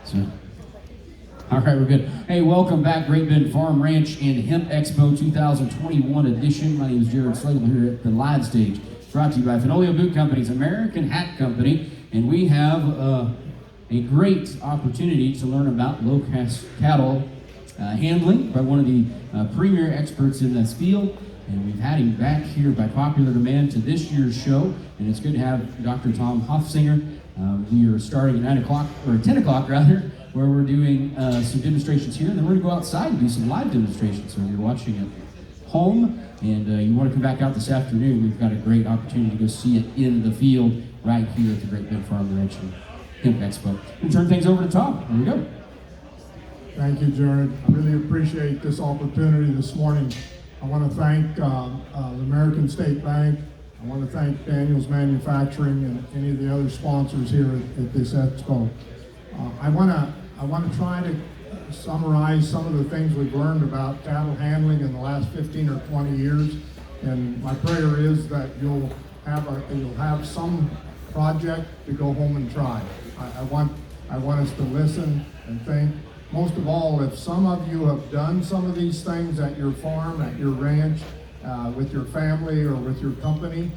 So, all right, we're good. Hey, welcome back, Great Bend Farm Ranch and Hemp Expo 2021 edition. My name is Jared Slagle here at the Livestage, brought to you by Fenolio Boot Company's American Hat Company, and we have a great opportunity to learn about low-cost cattle handling by one of the premier experts in this field. And we've had him back here by popular demand to this year's show, and it's good to have Dr. Tom Noffsinger. We are starting at 9 o'clock, or 10 o'clock rather, where we're doing some demonstrations here, and then we're going to go outside and do some live demonstrations. So if you're watching at home and you want to come back out this afternoon, we've got a great opportunity to go see it in the field right here at the Great Bend Farm Ranch and Hemp Expo. We'll turn things over to Tom. Here we go. Thank you, Jared. I really appreciate this opportunity this morning. I want to thank the American State Bank. I want to thank Daniel's Manufacturing and any of the other sponsors here at this expo. I want to try to summarize some of the things we've learned about cattle handling in the last 15 or 20 years. And my prayer is that you'll have some project to go home and try. I want us to listen and think. Most of all, if some of you have done some of these things at your farm, at your ranch, with your family or with your company,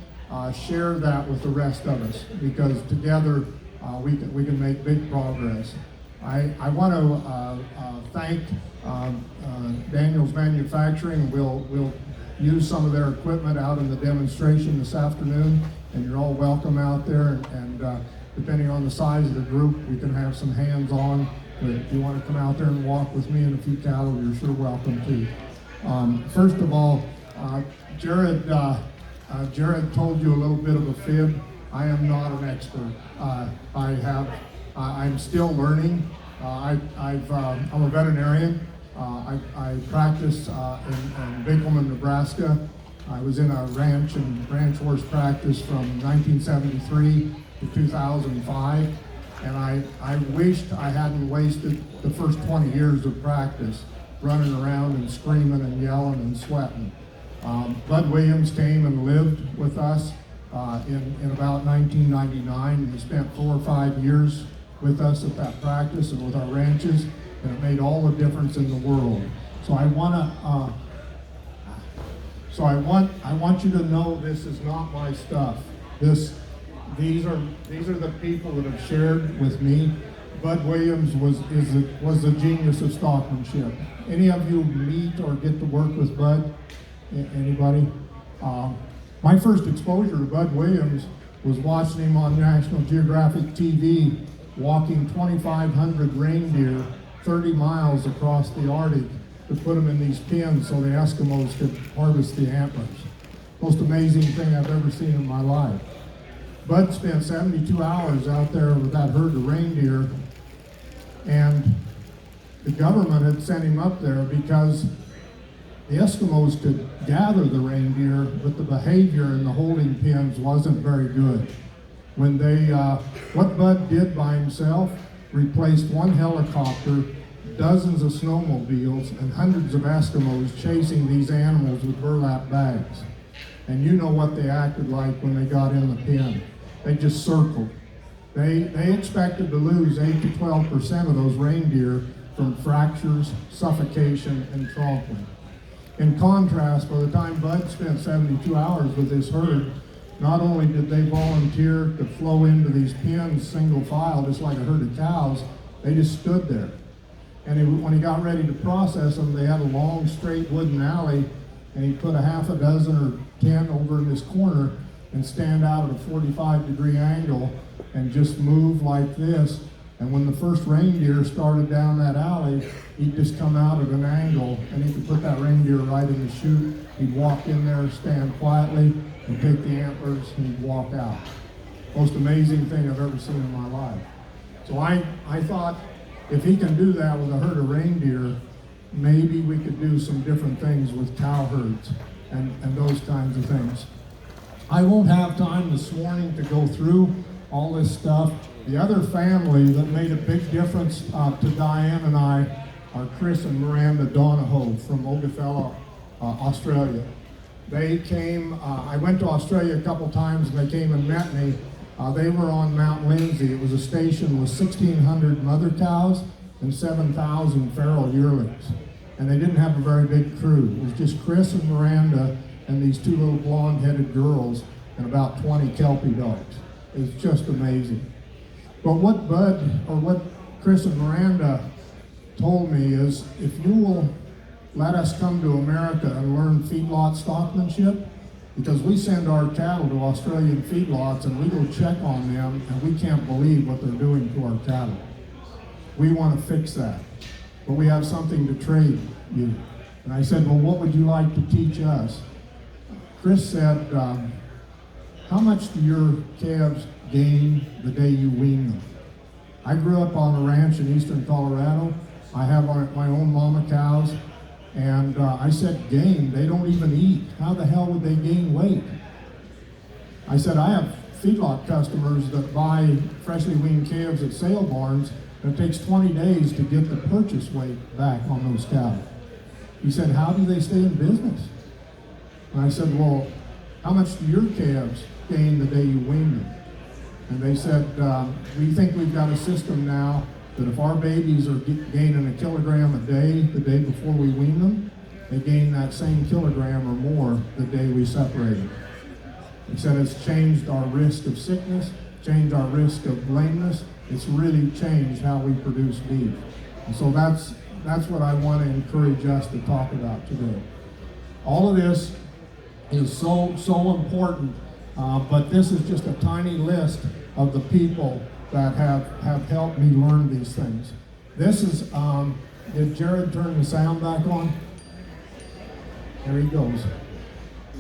share that with the rest of us, because together we can make big progress. I want to thank Daniel's Manufacturing. We'll use some of their equipment out in the demonstration this afternoon, and you're all welcome out there. And depending on the size of the group, we can have some hands-on. If you want to come out there and walk with me and a few cattle, you're sure welcome to. First of all, Jared told you a little bit of a fib. I am not an expert. I'm still learning. I'm a veterinarian. I practice in Bickleman, Nebraska. I was in a ranch horse practice from 1973 to 2005. And I wished I hadn't wasted the first 20 years of practice running around and screaming and yelling and sweating. Bud Williams came and lived with us in about 1999. He spent 4 or 5 years with us at that practice and with our ranches, and it made all the difference in the world. So I want you to know this is not my stuff. These are the people that have shared with me. Bud Williams was the genius of stockmanship. Any of you meet or get to work with Bud? Anybody? My first exposure to Bud Williams was watching him on National Geographic TV walking 2,500 reindeer 30 miles across the Arctic to put them in these pens so the Eskimos could harvest the antlers. Most amazing thing I've ever seen in my life. Bud spent 72 hours out there with that herd of reindeer, and the government had sent him up there because the Eskimos could gather the reindeer, but the behavior in the holding pens wasn't very good. When what Bud did by himself, replaced one helicopter, dozens of snowmobiles, and hundreds of Eskimos chasing these animals with burlap bags. And you know what they acted like when they got in the pen. They just circled. They expected to lose 8 to 12% of those reindeer from fractures, suffocation, and trampling. In contrast, by the time Bud spent 72 hours with his herd, not only did they volunteer to flow into these pens single file, just like a herd of cows, they just stood there. And when he got ready to process them, they had a long, straight wooden alley, and he put a half a dozen or 10 over in this corner and stand out at a 45-degree angle and just move like this. And when the first reindeer started down that alley, he'd just come out at an angle, and he could put that reindeer right in the chute. He'd walk in there, stand quietly, and take the antlers, and he'd walk out. Most amazing thing I've ever seen in my life. So I thought, if he can do that with a herd of reindeer, maybe we could do some different things with cow herds and those kinds of things. I won't have time this morning to go through all this stuff. The other family that made a big difference to Diane and I are Chris and Miranda Donahoe from Ogallala, Australia. They came, I went to Australia a couple times, and they came and met me, They were on Mount Lindsay. It was a station with 1,600 mother cows and 7,000 feral yearlings. And they didn't have a very big crew. It was just Chris and Miranda and these two little blonde-headed girls and about 20 Kelpie dogs. It was just amazing. But what Chris and Miranda told me is, if you will let us come to America and learn feedlot stockmanship, because we send our cattle to Australian feedlots and we go check on them and we can't believe what they're doing to our cattle. We want to fix that, but we have something to trade you. And I said, well, what would you like to teach us? Chris said, how much do your calves gain the day you wean them? I grew up on a ranch in eastern Colorado. I have my own mama cows. And I said, gain, they don't even eat. How the hell would they gain weight? I said, I have feedlot customers that buy freshly weaned calves at sale barns, and it takes 20 days to get the purchase weight back on those cows. He said, how do they stay in business? And I said, well, how much do your calves gain the day you wean them? And they said, we think we've got a system now that if our babies are gaining a kilogram a day the day before we wean them, they gain that same kilogram or more the day we separate them. He said it's changed our risk of sickness, changed our risk of lameness. It's really changed how we produce beef. And so that's what I want to encourage us to talk about today. All of this is so important, but this is just a tiny list of the people that have helped me learn these things. This is, did Jared turn the sound back on? There he goes.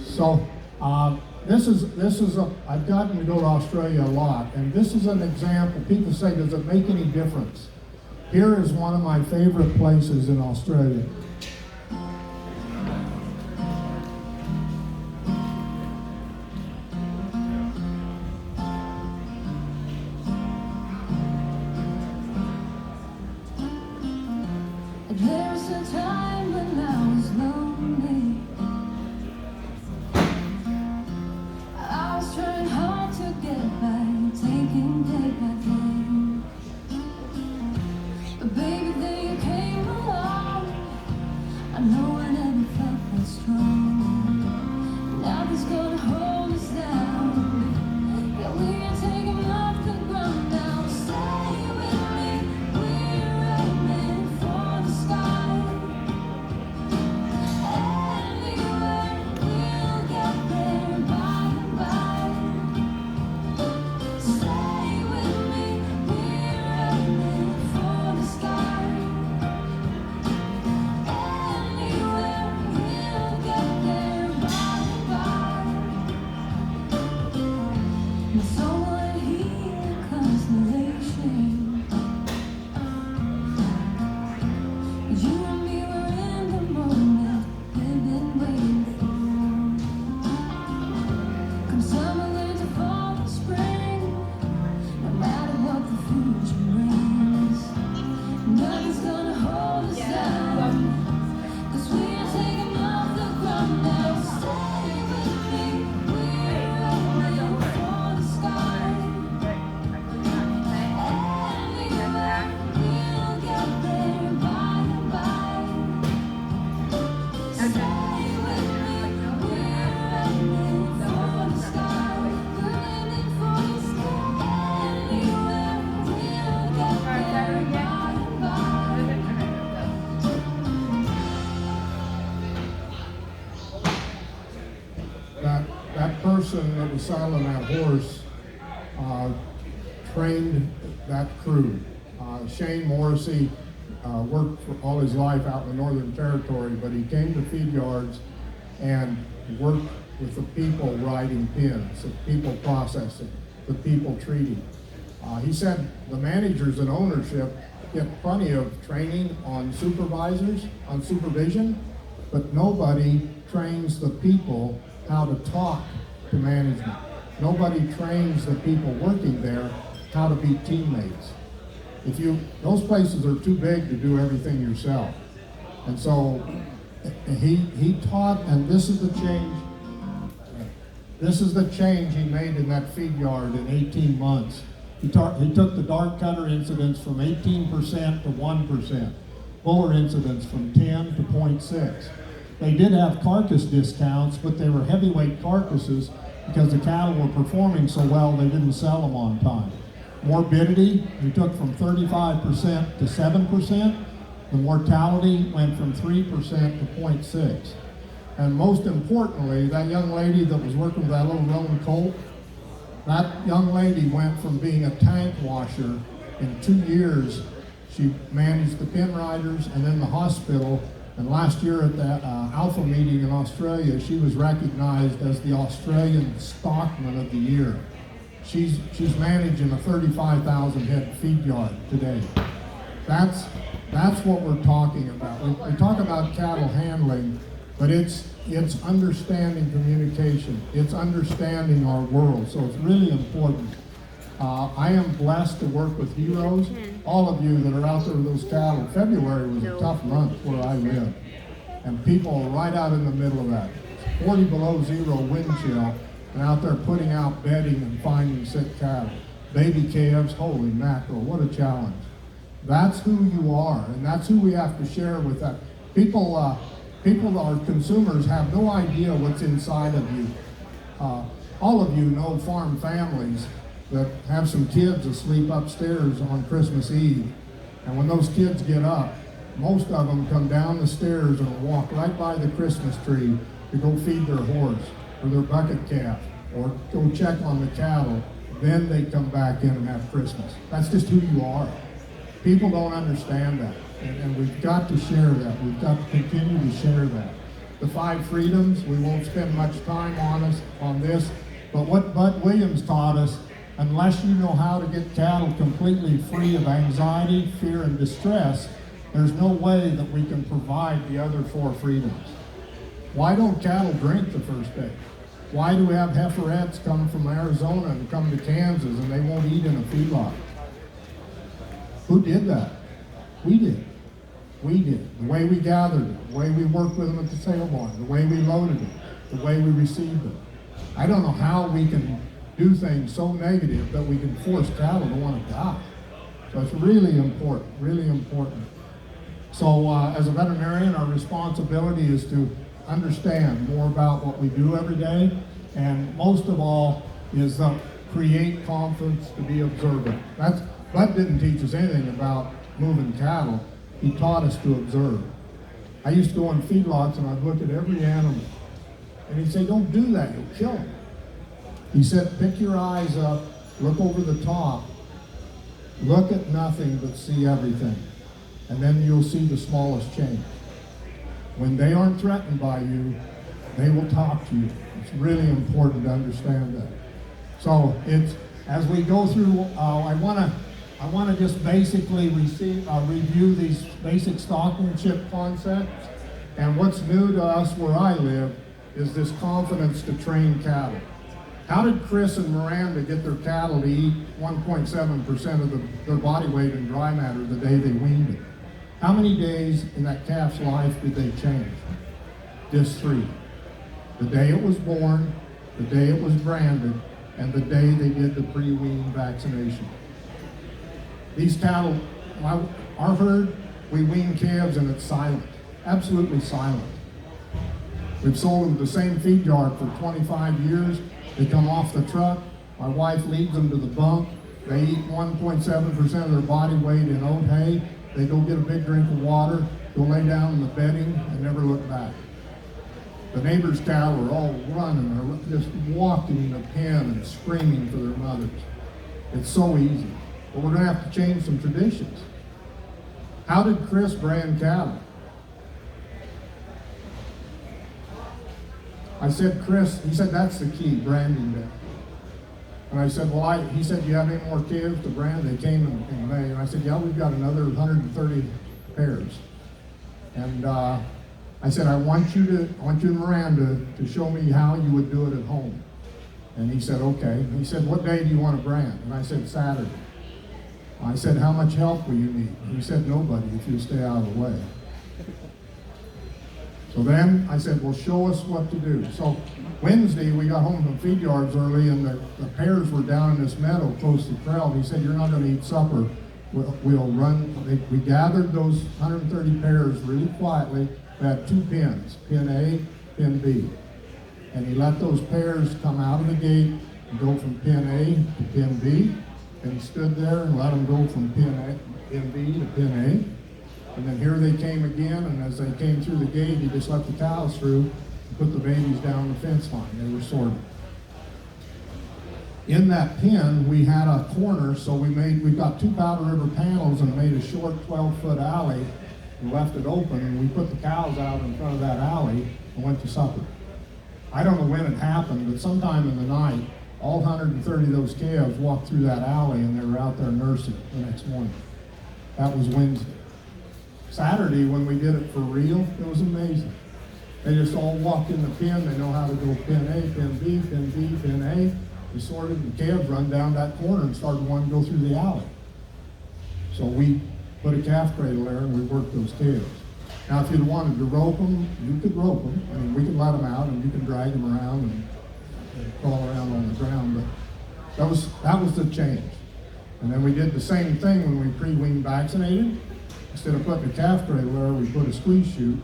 So, I've gotten to go to Australia a lot, and this is an example. People say, does it make any difference? Here is one of my favorite places in Australia. There's a time when I was lonely. I was trying hard to get by, taking day by day. But baby, then you came along. I know I never felt that strong. Nothing's gonna hold us down. Yeah, we are taking off the ground now. Stay with me, we're aiming for the sky. Anywhere, we'll get there by and by. Stay with me, we're aiming for the sky. Anywhere, we'll get there by and by. And someone here, constellation. You and me were in the moment we've been waiting for. Come summer, winter, fall, and spring, no matter what the future brings, nothing's gonna hold us down. 'Cause we are taking off the ground now. Stay with me, we're aiming for the sky. Anywhere, we'll get there by and by. Stay with me, we're aiming for the sky. We're aiming for the sky. Anywhere, we'll get there by and by. That person that was saddling that horse trained that crew. Shane Morrissey worked for all his life out in the Northern Territory, but he came to feed yards and worked with the people riding pins, the people processing, the people treating. He said the managers and ownership get plenty of training on supervisors, on supervision, but nobody trains the people how to talk to management. Nobody trains the people working there how to be teammates. Those places are too big to do everything yourself. And so he taught, and this is the change. This is the change he made in that feed yard in 18 months. He took the dart cutter incidence from 18% to 1%, buller incidence from 10 to 0.6. They did have carcass discounts, but they were heavyweight carcasses because the cattle were performing so well they didn't sell them on time. Morbidity, he took from 35% to 7%. The mortality went from 3% to 0.6. And most importantly, that young lady that was working with that little Roman colt, that young lady went from being a tank washer. In 2 years, she managed the pin riders and then the hospital. And last year at that Alpha meeting in Australia, she was recognized as the Australian Stockman of the Year. She's managing a 35,000 head feed yard today. That's what we're talking about. We talk about cattle handling, but it's understanding communication. It's understanding our world. So it's really important. I am blessed to work with heroes. All of you that are out there with those cattle. February was a tough month where I live. And people are right out in the middle of that. 40 below zero wind chill, and out there putting out bedding and finding sick cattle. Baby calves, holy mackerel, what a challenge. That's who you are, and that's who we have to share with that. People, our consumers, have no idea what's inside of you. All of you know farm families that have some kids asleep upstairs on Christmas Eve. And when those kids get up, most of them come down the stairs and walk right by the Christmas tree to go feed their horse or their bucket calf or go check on the cattle. Then they come back in and have Christmas. That's just who you are. People don't understand that. And we've got to share that. We've got to continue to share that. The 5 freedoms, we won't spend much time on this, but what Bud Williams taught us, unless you know how to get cattle completely free of anxiety, fear, and distress, there's no way that we can provide the other 4 freedoms. Why don't cattle drink the first day? Why do we have heiferettes come from Arizona and come to Kansas and they won't eat in a feedlot? Who did that? We did. We did. The way we gathered it, the way we worked with them at the sale barn, the way we loaded it, the way we received them. I don't know how we can do things so negative that we can force cattle to want to die. So it's really important, really important. So as a veterinarian, our responsibility is to understand more about what we do every day, and most of all is create confidence to be observant. Bud didn't teach us anything about moving cattle. He taught us to observe. I used to go in feedlots and I'd look at every animal. And he'd say, don't do that, you'll kill them. He said, pick your eyes up, look over the top, look at nothing but see everything. And then you'll see the smallest change. When they aren't threatened by you, they will talk to you. It's really important to understand that. So as we go through, I want to just basically review these basic stockmanship concepts. And what's new to us where I live is this confidence to train cattle. How did Chris and Miranda get their cattle to eat 1.7% of their body weight in dry matter the day they weaned it? How many days in that calf's life did they change? Just 3. The day it was born, the day it was branded, and the day they did the pre-wean vaccination. These cattle, our herd, we wean calves and it's silent, absolutely silent. We've sold them the same feed yard for 25 years. They come off the truck, my wife leads them to the bunk. They eat 1.7% of their body weight in oat hay. They go get a big drink of water, go lay down in the bedding, and never look back. The neighbors' cattle are all running, they're just walking in a pen and screaming for their mothers. It's so easy. But we're going to have to change some traditions. How did Chris brand cattle? I said, Chris, he said, that's the key, branding that. And I said, he said, do you have any more calves to brand? They came in May. And I said, yeah, we've got another 130 pairs. And I said, I want you and Miranda to show me how you would do it at home. And he said, okay. And he said, what day do you want to brand? And I said, Saturday. I said, how much help will you need? And he said, nobody if you stay out of the way. So then I said, well, show us what to do. So Wednesday, we got home from feed yards early, and the pairs were down in this meadow close to the trail. And he said, you're not going to eat supper. We'll run. We gathered those 130 pairs really quietly. We had 2 pins, pin A, pin B. And he let those pairs come out of the gate and go from pin A to pin B. And he stood there and let them go from pin B to pin A. And then here they came again, and as they came through the gate, he just let the cows through and put the babies down the fence line. They were sorted. In that pen, we had a corner, so we got 2 Powder River panels and made a short 12-foot alley and left it open, and we put the cows out in front of that alley and went to supper. I don't know when it happened, but sometime in the night, all 130 of those calves walked through that alley, and they were out there nursing the next morning. That was Wednesday. Saturday, when we did it for real, it was amazing. They just all walked in the pen. They know how to go pin A, pin B, pin B, pin A. We sorted, the calves run down that corner and started wanting to go through the alley. So we put a calf cradle there, and we worked those calves. Now, if you'd wanted to rope them, you could rope them. I mean, we could let them out, and you could drag them around and crawl around on the ground. But that was the change. And then we did the same thing when we pre-wean vaccinated. Instead of putting a calf cradle there, we put a squeeze chute.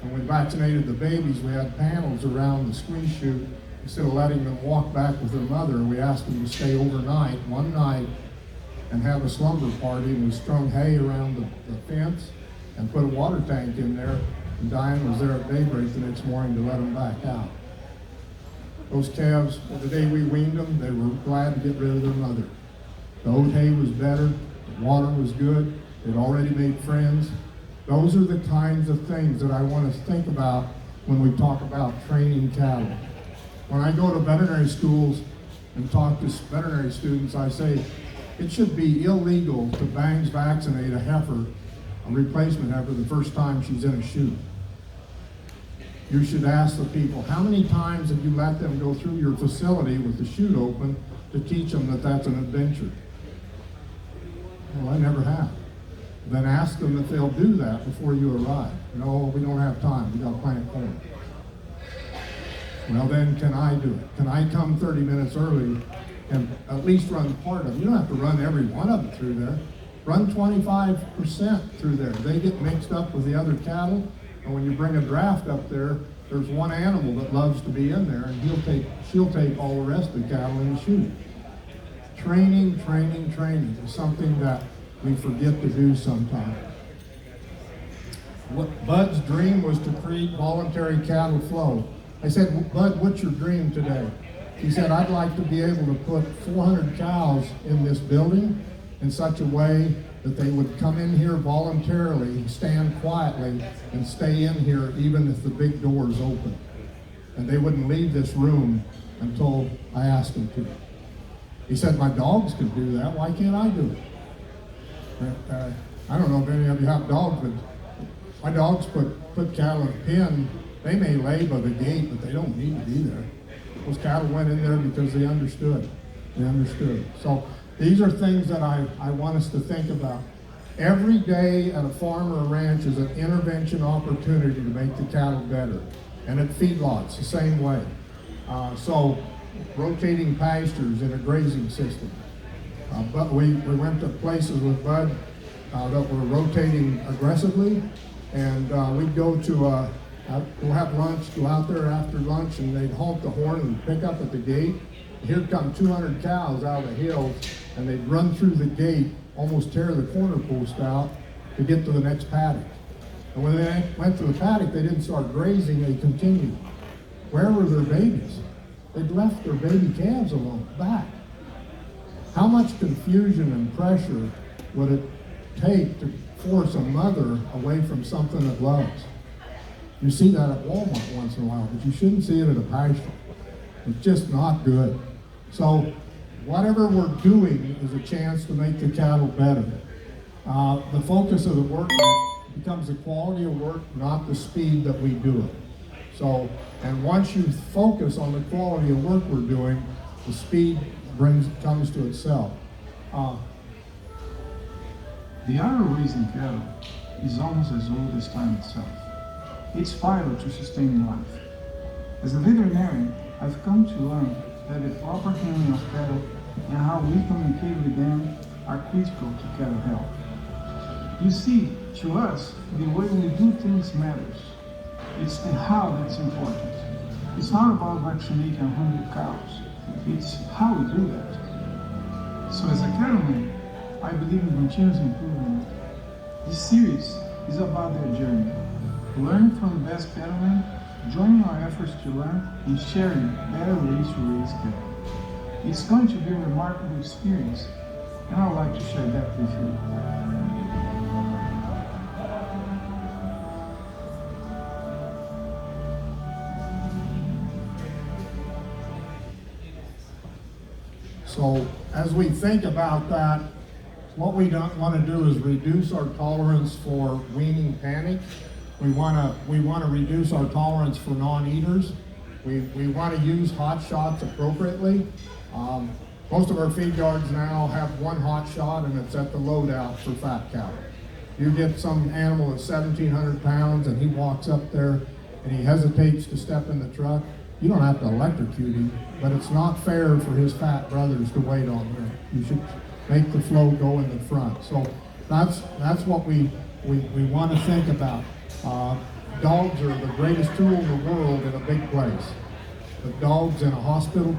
And when we vaccinated the babies, we had panels around the squeeze chute. Instead of letting them walk back with their mother, we asked them to stay overnight, one night, and have a slumber party. And we strung hay around the fence and put a water tank in there. And Diane was there at daybreak the next morning to let them back out. Those calves, the day we weaned them, they were glad to get rid of their mother. The oat hay was better, the water was good, they'd already made friends. Those are the kinds of things that I want to think about when we talk about training cattle. When I go to veterinary schools and talk to veterinary students, I say it should be illegal to bangs vaccinate a heifer, a replacement heifer, the first time she's in a chute. You should ask the people, how many times have you let them go through your facility with the chute open to teach them that that's an adventure? Well, I never have. Then ask them if they'll do that before you arrive. No, we don't have time. We got to plant corn. Well, then can I do it? Can I come 30 minutes early and at least run part of them? You don't have to run every one of them through there. Run 25% through there. They get mixed up with the other cattle, and when you bring a draft up there, there's one animal that loves to be in there, and she'll take all the rest of the cattle in the chute. Training, training, training is something that we forget to do sometimes. Bud's dream was to create voluntary cattle flow. I said, Bud, what's your dream today? He said, I'd like to be able to put 400 cows in this building in such a way that they would come in here voluntarily, stand quietly, and stay in here even if the big door is open. And they wouldn't leave this room until I asked them to. He said, my dogs could do that. Why can't I do it? I don't know if any of you have dogs, but my dogs put cattle in a pen. They may lay by the gate, but they don't need to be there. Those cattle went in there because they understood. They understood. So these are things that I want us to think about. Every day at a farm or a ranch is an intervention opportunity to make the cattle better. And at feedlots, the same way. So rotating pastures in a grazing system. But we went to places with Bud that were rotating aggressively, and we'd go to we'll have lunch, go out there after lunch, and they'd honk the horn and pick up at the gate. Here come 200 cows out of the hills, and they'd run through the gate, almost tear the corner post out to get to the next paddock. And when they went to the paddock, they didn't start grazing, they continued. Where were their babies? They'd left their baby calves alone, back. How much confusion and pressure would it take to force a mother away from something it loves? You see that at Walmart once in a while, but you shouldn't see it at a pasture. It's just not good. So whatever we're doing is a chance to make the cattle better. The focus of the work becomes the quality of work, not the speed that we do it. So, and once you focus on the quality of work we're doing, the speed comes to itself. The art of raising cattle is almost as old as time itself. It's vital to sustaining life. As a veterinarian, I've come to learn that the proper handling of cattle and how we communicate with them are critical to cattle health. You see, to us, the way we do things matters. It's the how that's important. It's not about vaccinating 100 cows. It's how we do that. So as a cattleman, I believe in continuous improvement. This series is about their journey. Learning from the best cattlemen, joining our efforts to learn, and sharing better ways to raise cattle. It's going to be a remarkable experience, and I would like to share that with you. So as we think about that, what we don't want to do is reduce our tolerance for weaning panic. We want to reduce our tolerance for non-eaters. We want to use hot shots appropriately. Most of our feed yards now have one hot shot, and it's at the loadout for fat cattle. You get some animal that's 1,700 pounds and he walks up there and he hesitates to step in the truck. You don't have to electrocute him, but it's not fair for his fat brothers to wait on him. You should make the flow go in the front. So that's what we want to think about. Dogs are the greatest tool in the world in a big place. The dogs in a hospital,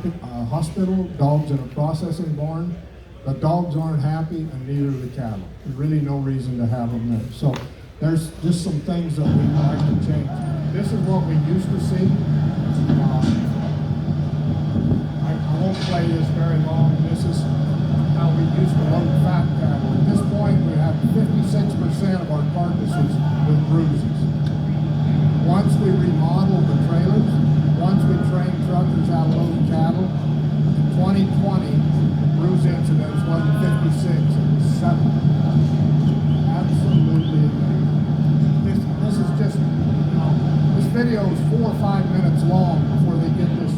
dogs in a processing barn, the dogs aren't happy and neither are the cattle. There's really no reason to have them there. So there's just some things that we'd like to change. This is what we used to see. I won't play this very long. This is how we used to load fat cattle. At this point, we have 56% of our carcasses with bruises. Once we remodeled the trailers, once we trained truckers how to load cattle, in 2020, the bruise incidence wasn't 56, it was 7. Absolutely amazing. This is just, this video is 4 or 5 minutes long before they get this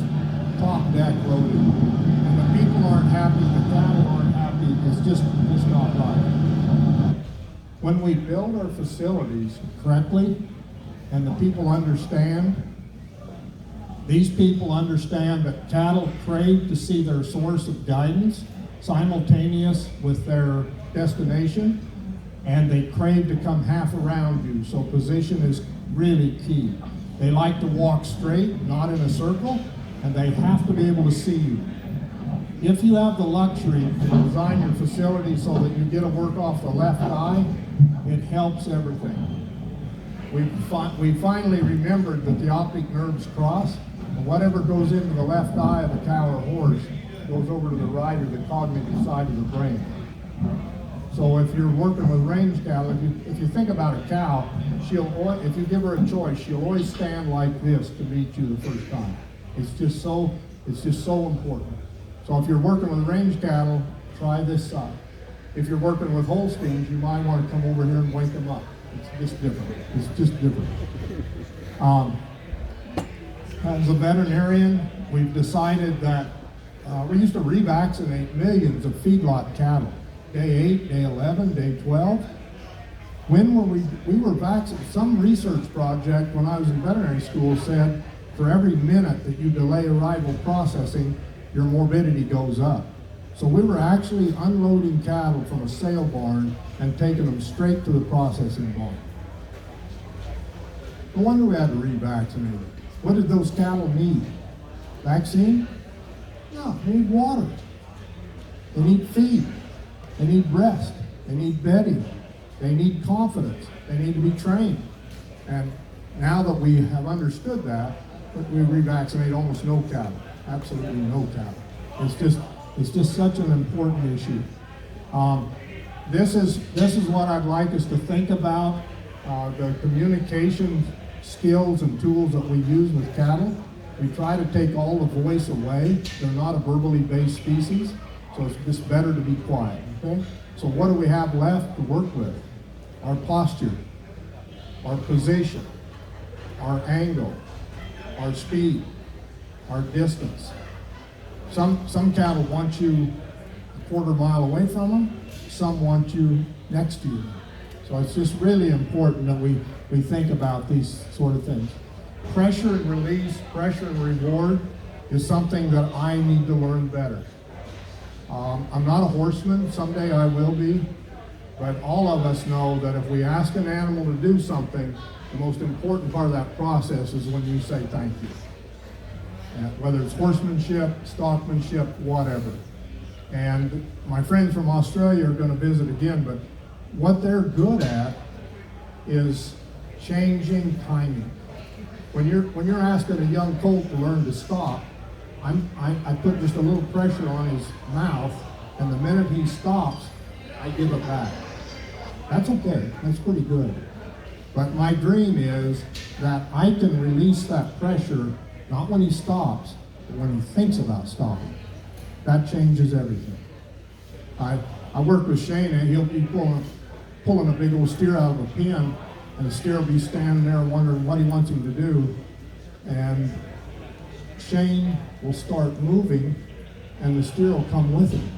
top deck loaded. And the people aren't happy, the cattle aren't happy, it's just not right. When we build our facilities correctly, and the people understand, these people understand that cattle crave to see their source of guidance simultaneous with their destination, and they crave to come half around you, so position is really key. They like to walk straight, not in a circle, and they have to be able to see you. If you have the luxury to design your facility so that you get a work off the left eye, it helps everything. We finally remembered that the optic nerves cross, and whatever goes into the left eye of a cow or horse goes over to the right or the cognitive side of the brain. So if you're working with range cattle, if you think about a cow, if you give her a choice, she'll always stand like this to meet you the first time. It's just so important. So if you're working with range cattle, try this side. If you're working with Holsteins, you might want to come over here and wake them up. It's just different. It's just different. As a veterinarian, we've decided that we used to revaccinate millions of feedlot cattle. Day 8, day 11, day 12. When were we were vaccinated? Some research project when I was in veterinary school said for every minute that you delay arrival processing, your morbidity goes up. So we were actually unloading cattle from a sale barn and taking them straight to the processing barn. No wonder we had to revaccinate them. What did those cattle need? Vaccine? No, they need water. They need feed. They need rest. They need bedding. They need confidence. They need to be trained. And now that we have understood that, we revaccinate almost no cattle. Absolutely no cattle. It's just such an important issue. This is what I'd like us to think about, the communication skills and tools that we use with cattle. We try to take all the voice away. They're not a verbally based species, so it's just better to be quiet, okay? So what do we have left to work with? Our posture, our position, our angle, our speed, our distance. Some cattle want you a quarter mile away from them, some want you next to you. So it's just really important that we think about these sort of things. Pressure and release, pressure and reward is something that I need to learn better. I'm not a horseman, someday I will be, but all of us know that if we ask an animal to do something, the most important part of that process is when you say thank you. Whether it's horsemanship, stockmanship, whatever. And my friends from Australia are going to visit again, but what they're good at is changing timing. When you're asking a young colt to learn to stop, I put just a little pressure on his mouth, and the minute he stops, I give it back. That's okay, that's pretty good. But my dream is that I can release that pressure, not when he stops, but when he thinks about stopping. That changes everything. I work with Shane, and he'll be pulling a big old steer out of a pen, and the steer will be standing there wondering what he wants him to do. And Shane will start moving, and the steer will come with him.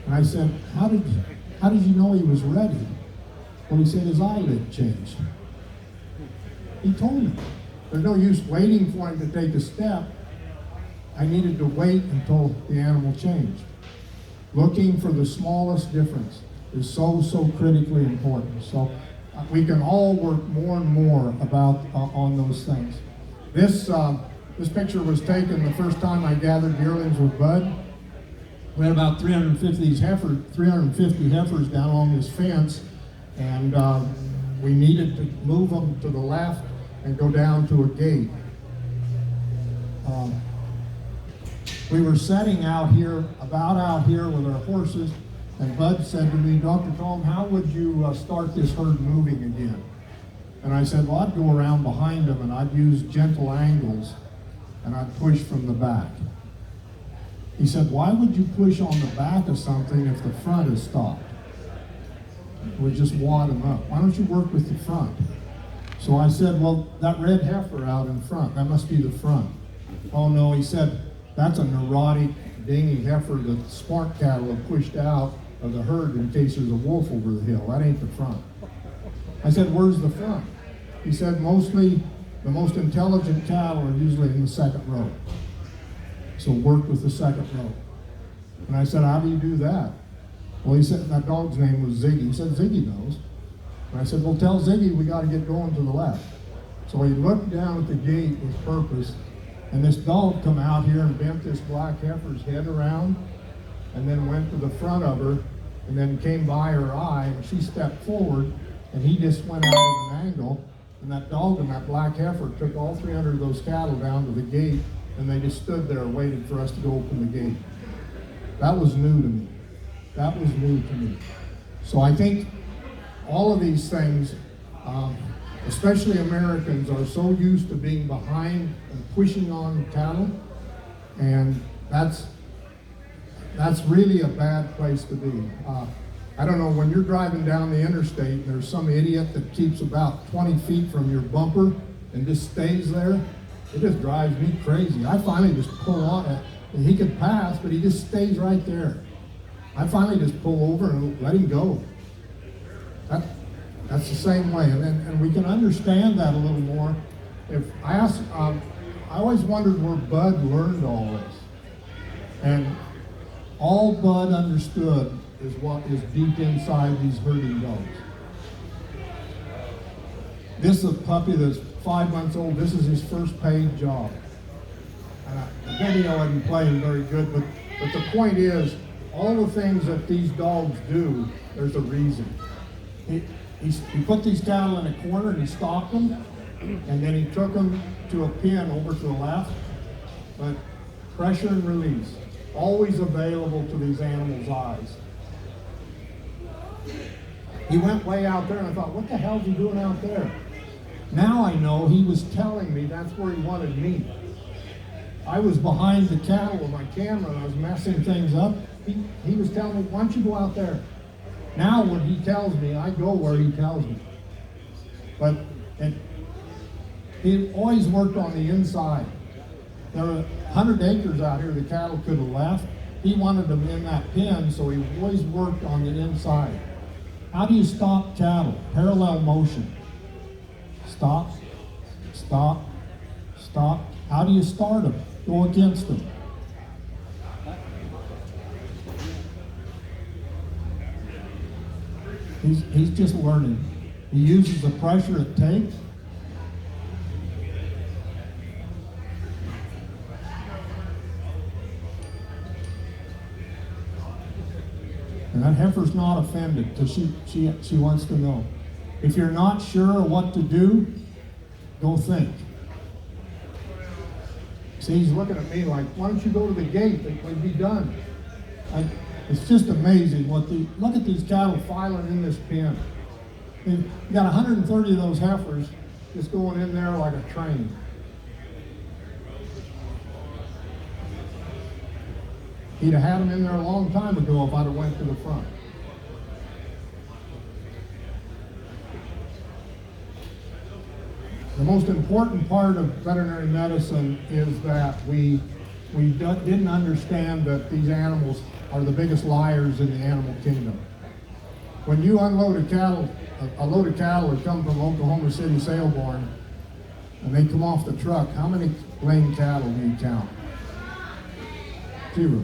And I said, how did you know he was ready? Well, he said his eyelid changed. He told me. There's no use waiting for him to take a step. I needed to wait until the animal changed. Looking for the smallest difference is so critically important. So we can all work more and more about on those things. This picture was taken the first time I gathered yearlings with Bud. We had about 350 heifers down along this fence, and we needed to move them to the left and go down to a gate. We were setting out here with our horses, and Bud said to me, Dr. Tom, how would you start this herd moving again? And I said, well, I'd go around behind them and I'd use gentle angles and I'd push from the back. He said, why would you push on the back of something if the front is stopped? We just wad them up. Why don't you work with the front? So I said, well, that red heifer out in front, that must be the front. Oh no, he said, that's a neurotic, dingy heifer that the smart cattle have pushed out of the herd in case there's a wolf over the hill. That ain't the front. I said, where's the front? He said, mostly the most intelligent cattle are usually in the second row. So work with the second row. And I said, how do you do that? Well, he said, that dog's name was Ziggy. He said, Ziggy knows. And I said, well, tell Ziggy we got to get going to the left. So he looked down at the gate with purpose, and this dog come out here and bent this black heifer's head around, and then went to the front of her, and then came by her eye, and she stepped forward, and he just went out at an angle, and that dog and that black heifer took all 300 of those cattle down to the gate, and they just stood there waiting for us to go open the gate. That was new to me. That was new to me. So I think all of these things, especially Americans, are so used to being behind and pushing on cattle, and that's really a bad place to be. I don't know, when you're driving down the interstate and there's some idiot that keeps about 20 feet from your bumper and just stays there, it just drives me crazy. I finally just pull on it, and he could pass, but he just stays right there. I finally just pull over and let him go. That's the same way, and we can understand that a little more. If I ask, I always wondered where Bud learned all this, and all Bud understood is what is deep inside these herding dogs. This is a puppy that's 5 months old. This is his first paid job. And the video wasn't playing very good, but the point is, all the things that these dogs do, there's a reason. He put these cattle in a corner and he stopped them, and then he took them to a pen over to the left. But pressure and release, always available to these animals' eyes. He went way out there, and I thought, what the hell is he doing out there? Now I know he was telling me that's where he wanted me. I was behind the cattle with my camera, and I was messing things up. He was telling me, why don't you go out there? Now when he tells me, I go where he tells me. But he always worked on the inside. There were 100 acres out here the cattle could have left. He wanted them in that pen, so he always worked on the inside. How do you stop cattle? Parallel motion. Stop, stop, stop. How do you start them? Go against them. He's just learning. He uses the pressure it takes. And that heifer's not offended because she wants to know. If you're not sure what to do, go think. See, he's looking at me like, why don't you go to the gate? It would be done. It's just amazing look at these cattle filing in this pen. You got 130 of those heifers just going in there like a train. He'd have had them in there a long time ago if I'd have went to the front. The most important part of veterinary medicine is that we didn't understand that these animals are the biggest liars in the animal kingdom. When you unload a load of cattle that come from Oklahoma City, Sailborn, and they come off the truck, how many lame cattle do you count? 0.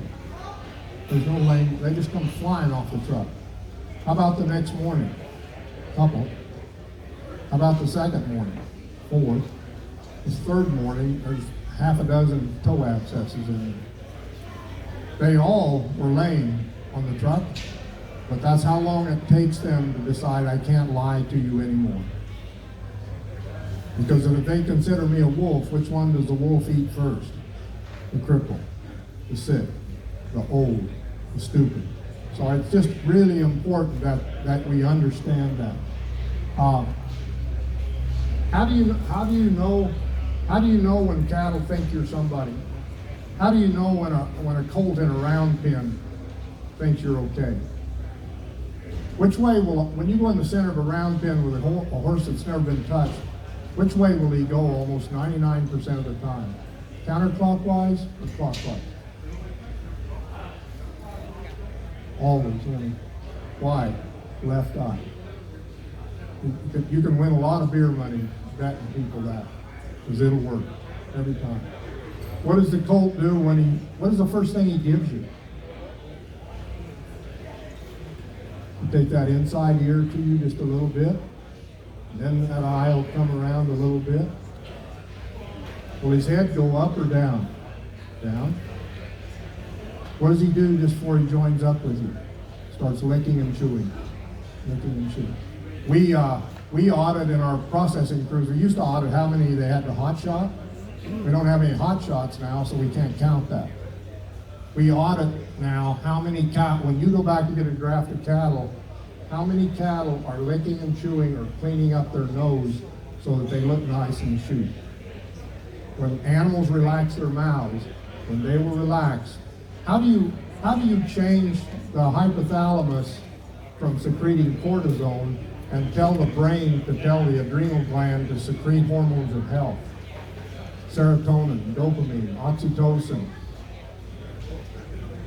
There's no lane, they just come flying off the truck. How about the next morning? Couple. How about the second morning? 4. This third morning, there's half a dozen toe abscesses in there. They all were lame on the truck, but that's how long it takes them to decide I can't lie to you anymore. Because if they consider me a wolf, which one does the wolf eat first? The cripple, the sick, the old, the stupid. So it's just really important that we understand that. How do you know when cattle think you're somebody? How do you know when a colt in a round pen thinks you're okay? Which way when you go in the center of a round pen with a horse that's never been touched, which way will he go almost 99% of the time? Counterclockwise or clockwise? Always. Why? Left eye. You can win a lot of beer money betting people that, because it'll work every time. What does the colt do what is the first thing he gives you? You take that inside ear to you just a little bit, and then that eye will come around a little bit. Will his head go up or down? Down. What does he do just before he joins up with you? Starts licking and chewing. Licking and chewing. We audit in our processing crews. We used to audit how many they had to hot shot. We don't have any hot shots now, so we can't count that. We audit now how many cattle, when you go back to get a draft of cattle, how many cattle are licking and chewing or cleaning up their nose so that they look nice and shoot. When animals relax their mouths, when they will relax, how do you change the hypothalamus from secreting cortisone and tell the brain to tell the adrenal gland to secrete hormones of health? Serotonin, dopamine, oxytocin.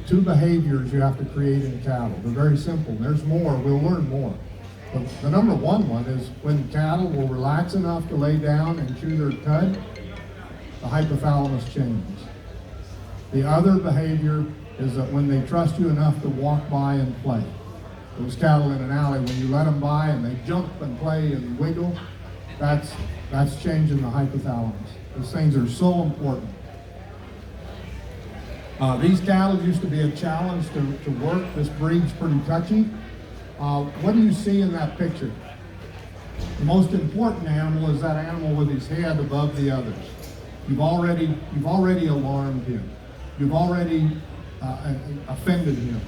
2 behaviors you have to create in cattle. They're very simple. There's more. We'll learn more. But the number one is when cattle will relax enough to lay down and chew their cud, the hypothalamus changes. The other behavior is that when they trust you enough to walk by and play. Those cattle in an alley, when you let them by and they jump and play and wiggle, that's changing the hypothalamus. Those things are so important. These cattle used to be a challenge to work. This breed's pretty touchy. What do you see in that picture? The most important animal is that animal with his head above the others. You've already alarmed him. You've already offended him.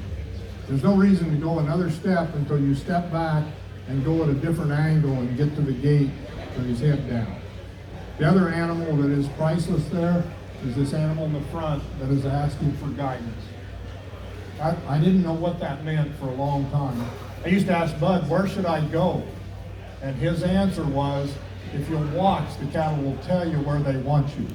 There's no reason to go another step until you step back and go at a different angle and get to the gate with his head down. The other animal that is priceless there is this animal in the front that is asking for guidance. I didn't know what that meant for a long time. I used to ask Bud, where should I go? And his answer was, if you'll watch, the cattle will tell you where they want you.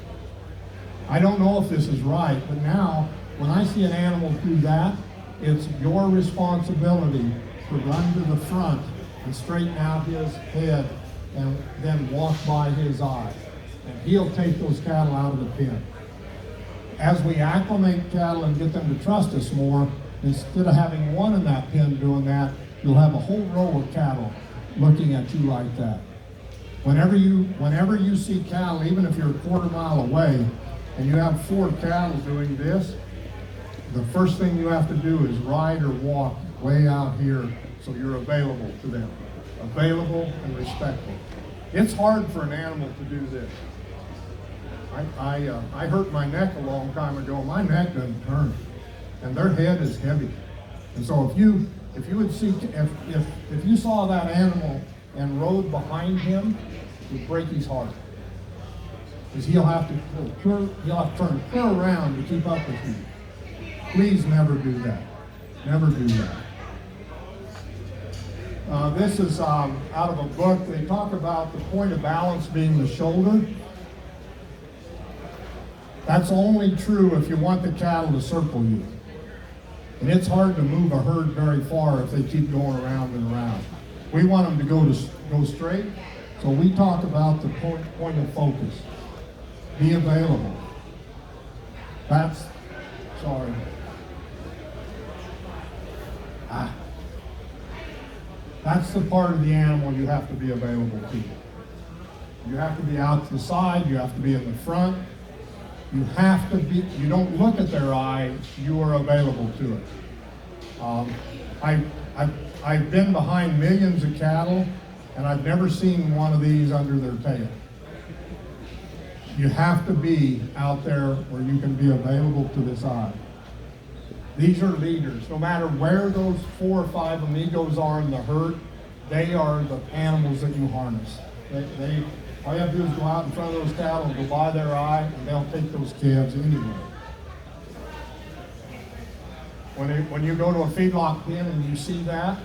I don't know if this is right, but now, when I see an animal do that, it's your responsibility to run to the front and straighten out his head and then walk by his eye. And he'll take those cattle out of the pen. As we acclimate cattle and get them to trust us more, instead of having one in that pen doing that, you'll have a whole row of cattle looking at you like that. Whenever you see cattle, even if you're a quarter mile away, and you have 4 cattle doing this, the first thing you have to do is ride or walk way out here so you're available to them. Available and respectful. It's hard for an animal to do this. I hurt my neck a long time ago. My neck doesn't turn, and their head is heavy. And so if you would see, if you saw that animal and rode behind him, it would break his heart, because he'll have to turn clear around to keep up with you. Please never do that. Never do that. This is out of a book. They talk about the point of balance being the shoulder. That's only true if you want the cattle to circle you. And it's hard to move a herd very far if they keep going around and around. We want them to go straight, so we talk about the point of focus. Be available. That's the part of the animal you have to be available to. You have to be out to the side, you have to be in the front. You have to be, you don't look at their eye, you are available to it. I've been behind millions of cattle, and I've never seen one of these under their tail. You have to be out there where you can be available to this eye. These are leaders. No matter where those 4 or 5 amigos are in the herd, they are the animals that you harness. All you have to do is go out in front of those cattle and go by their eye, and they'll take those calves anywhere. When you go to a feedlot pen and you see that,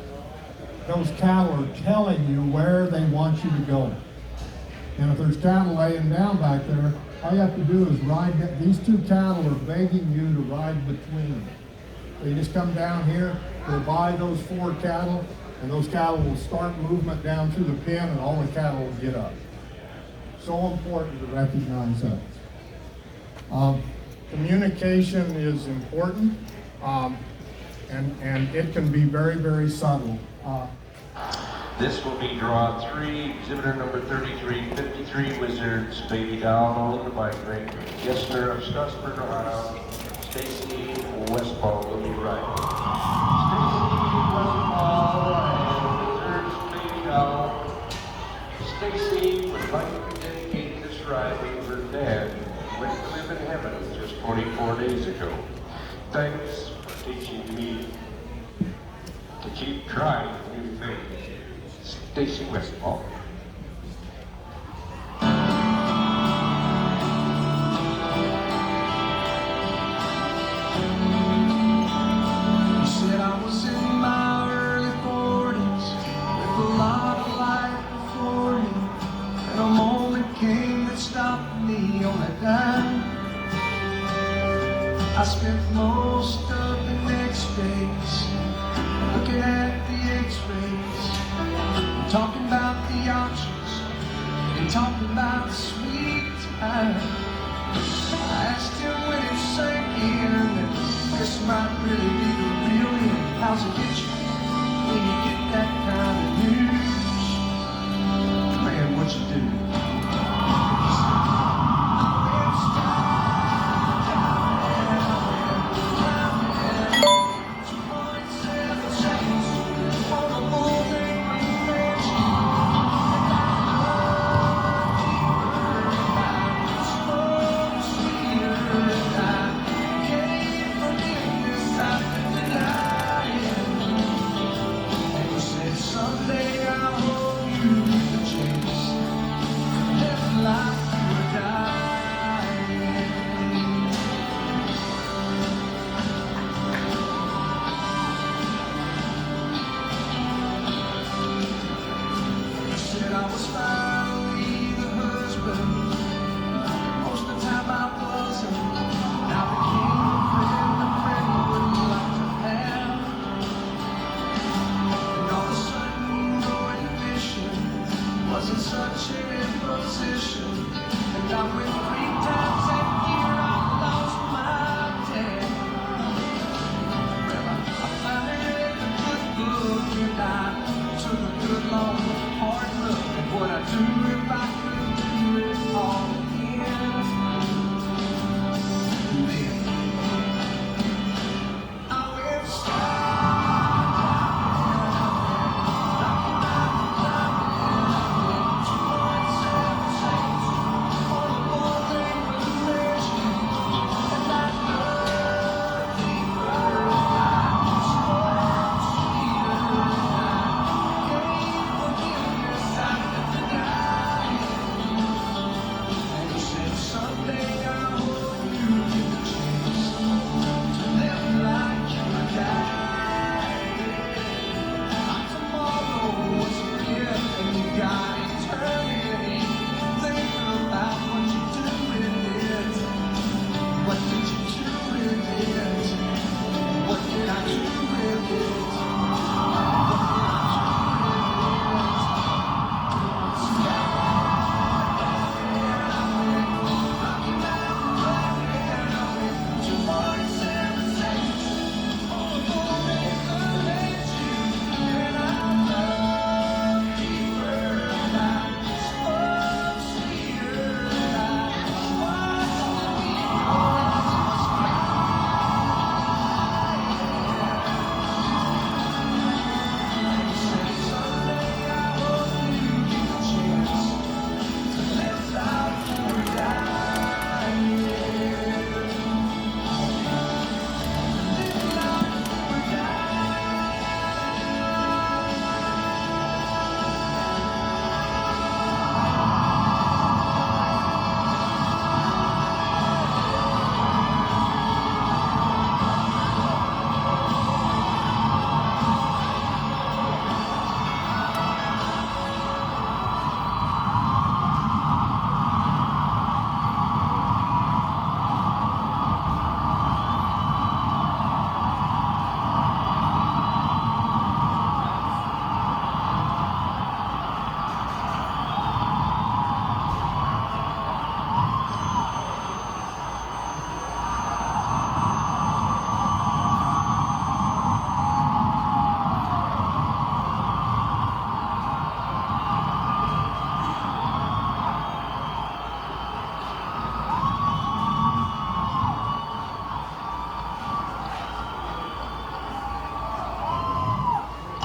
those cattle are telling you where they want you to go. And if there's cattle laying down back there, all you have to do is ride. These 2 cattle are begging you to ride between. So you just come down here, go by those 4 cattle, and those cattle will start movement down through the pen, and all the cattle will get up. So important to recognize that. Communication is important, and it can be very, very subtle. This will be draw 3, exhibitor number 3353, Wizards Baby Doll, owned by Greg Gessler of Strasburg, Ohio. Stacy Westfall will be right. Stacy Westfall, Wizards Baby Doll. Stacy would like to dedicate this ride to her dad, who went to live in heaven just 44 days ago. Thanks for teaching me to keep trying new things. Stacy Westfall. You said I was in my early 40s with a lot of life before me, and a moment came that stopped me on that dime. I spent most of the next days looking at the x-rays, talking about the options, and talking about the sweet time. I asked him when it sank in that this might really be the real end. How's it get you when you get that kind of news? Man, what you do? in such an imposition. And I went 3 times that year, I lost my dad. Well, I finally read the good book and I took a good long hard look at what I'd do if I could do it all again. I went someday I hope you get the chance to live like you died. Tomorrow was a gift and you got eternity. Think about what you do with it. What did you do with it? What did I do with it?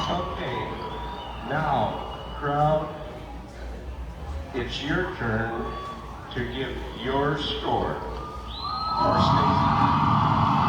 Okay, now, crowd, it's your turn to give your score. For Stacy.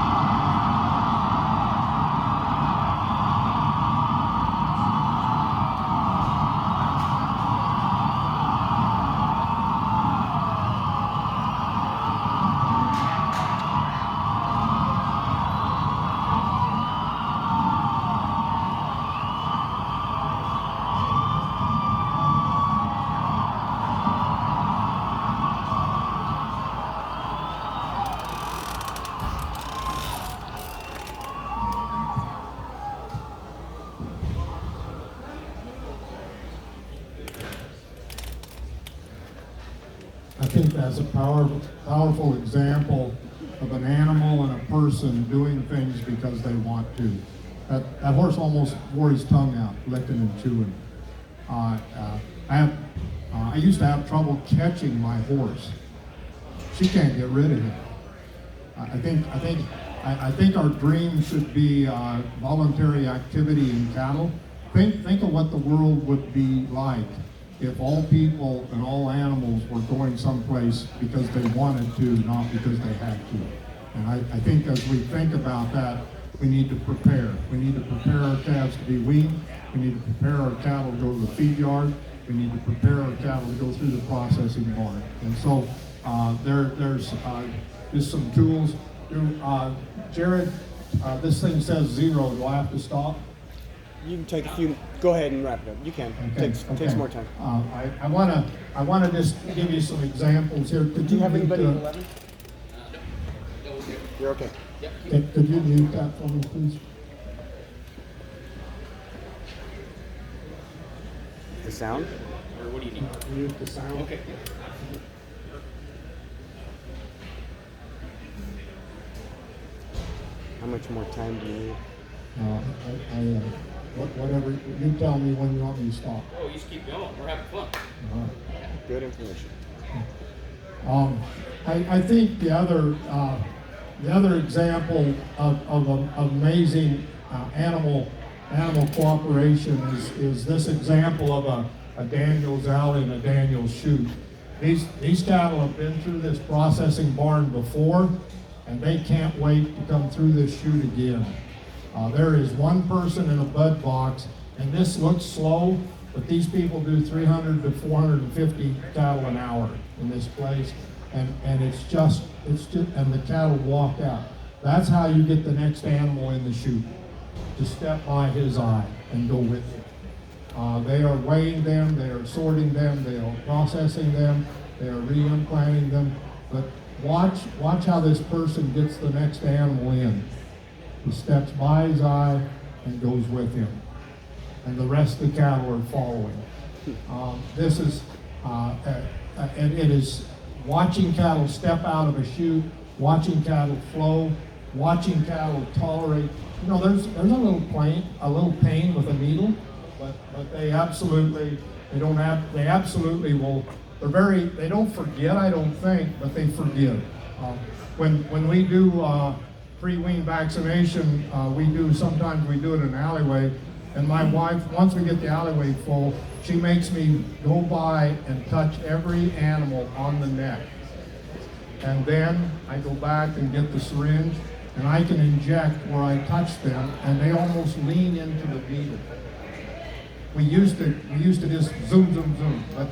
I think that's a powerful example of an animal and a person doing things because they want to. That horse almost wore his tongue out, licking and chewing. I used to have trouble catching my horse. She can't get rid of him. I think our dream should be voluntary activity in cattle. Think of what the world would be like if all people and all animals were going someplace because they wanted to, not because they had to. And I think as we think about that, we need to prepare. We need to prepare our calves to be weaned. We need to prepare our cattle to go to the feed yard. We need to prepare our cattle to go through the processing barn. And so there's just some tools. Jared, this thing says 0. Do I have to stop? You can take a few. Go ahead and wrap it up. You can. Okay, Takes more time. I want to just give you some examples here. Could Do you have mute anybody the- at 11? You're okay. Could you mute that for me, please? The sound? or what do you need? Mute the sound. Okay. How much more time do you need? Whatever, you tell me when you want me to stop. Oh, you just keep going. We're having fun. All right. Good information. I think the other example of an amazing animal cooperation is this example of a Daniels alley and a Daniels chute. These cattle have been through this processing barn before, and they can't wait to come through this chute again. There is one person in a bud box, and this looks slow, but these people do 300 to 450 cattle an hour in this place, and it's just, and the cattle walk out. That's how you get the next animal in the chute, to step by his eye and go with him. They are weighing them, they are sorting them, they are processing them, they are re-implanting them, but watch how this person gets the next animal in. He steps by his eye and goes with him, and the rest of the cattle are following. This is, it is watching cattle step out of a chute, watching cattle flow, watching cattle tolerate. You know, there's a little pain with a needle, but they absolutely will. They don't forget, I don't think, but they forgive. When we do pre-wean vaccination, sometimes we do it in an alleyway, and my wife, once we get the alleyway full, she makes me go by and touch every animal on the neck. And then I go back and get the syringe, and I can inject where I touch them, and they almost lean into the needle. We used to just zoom, zoom, zoom, but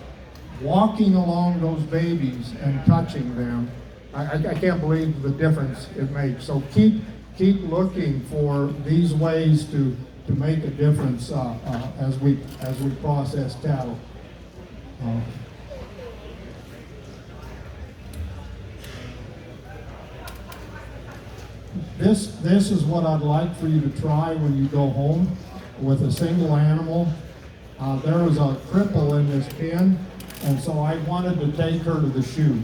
walking along those babies and touching them, I can't believe the difference it makes. So keep looking for these ways to make a difference as we process cattle. This is what I'd like for you to try when you go home with a single animal. There was a cripple in this pen, and so I wanted to take her to the chute.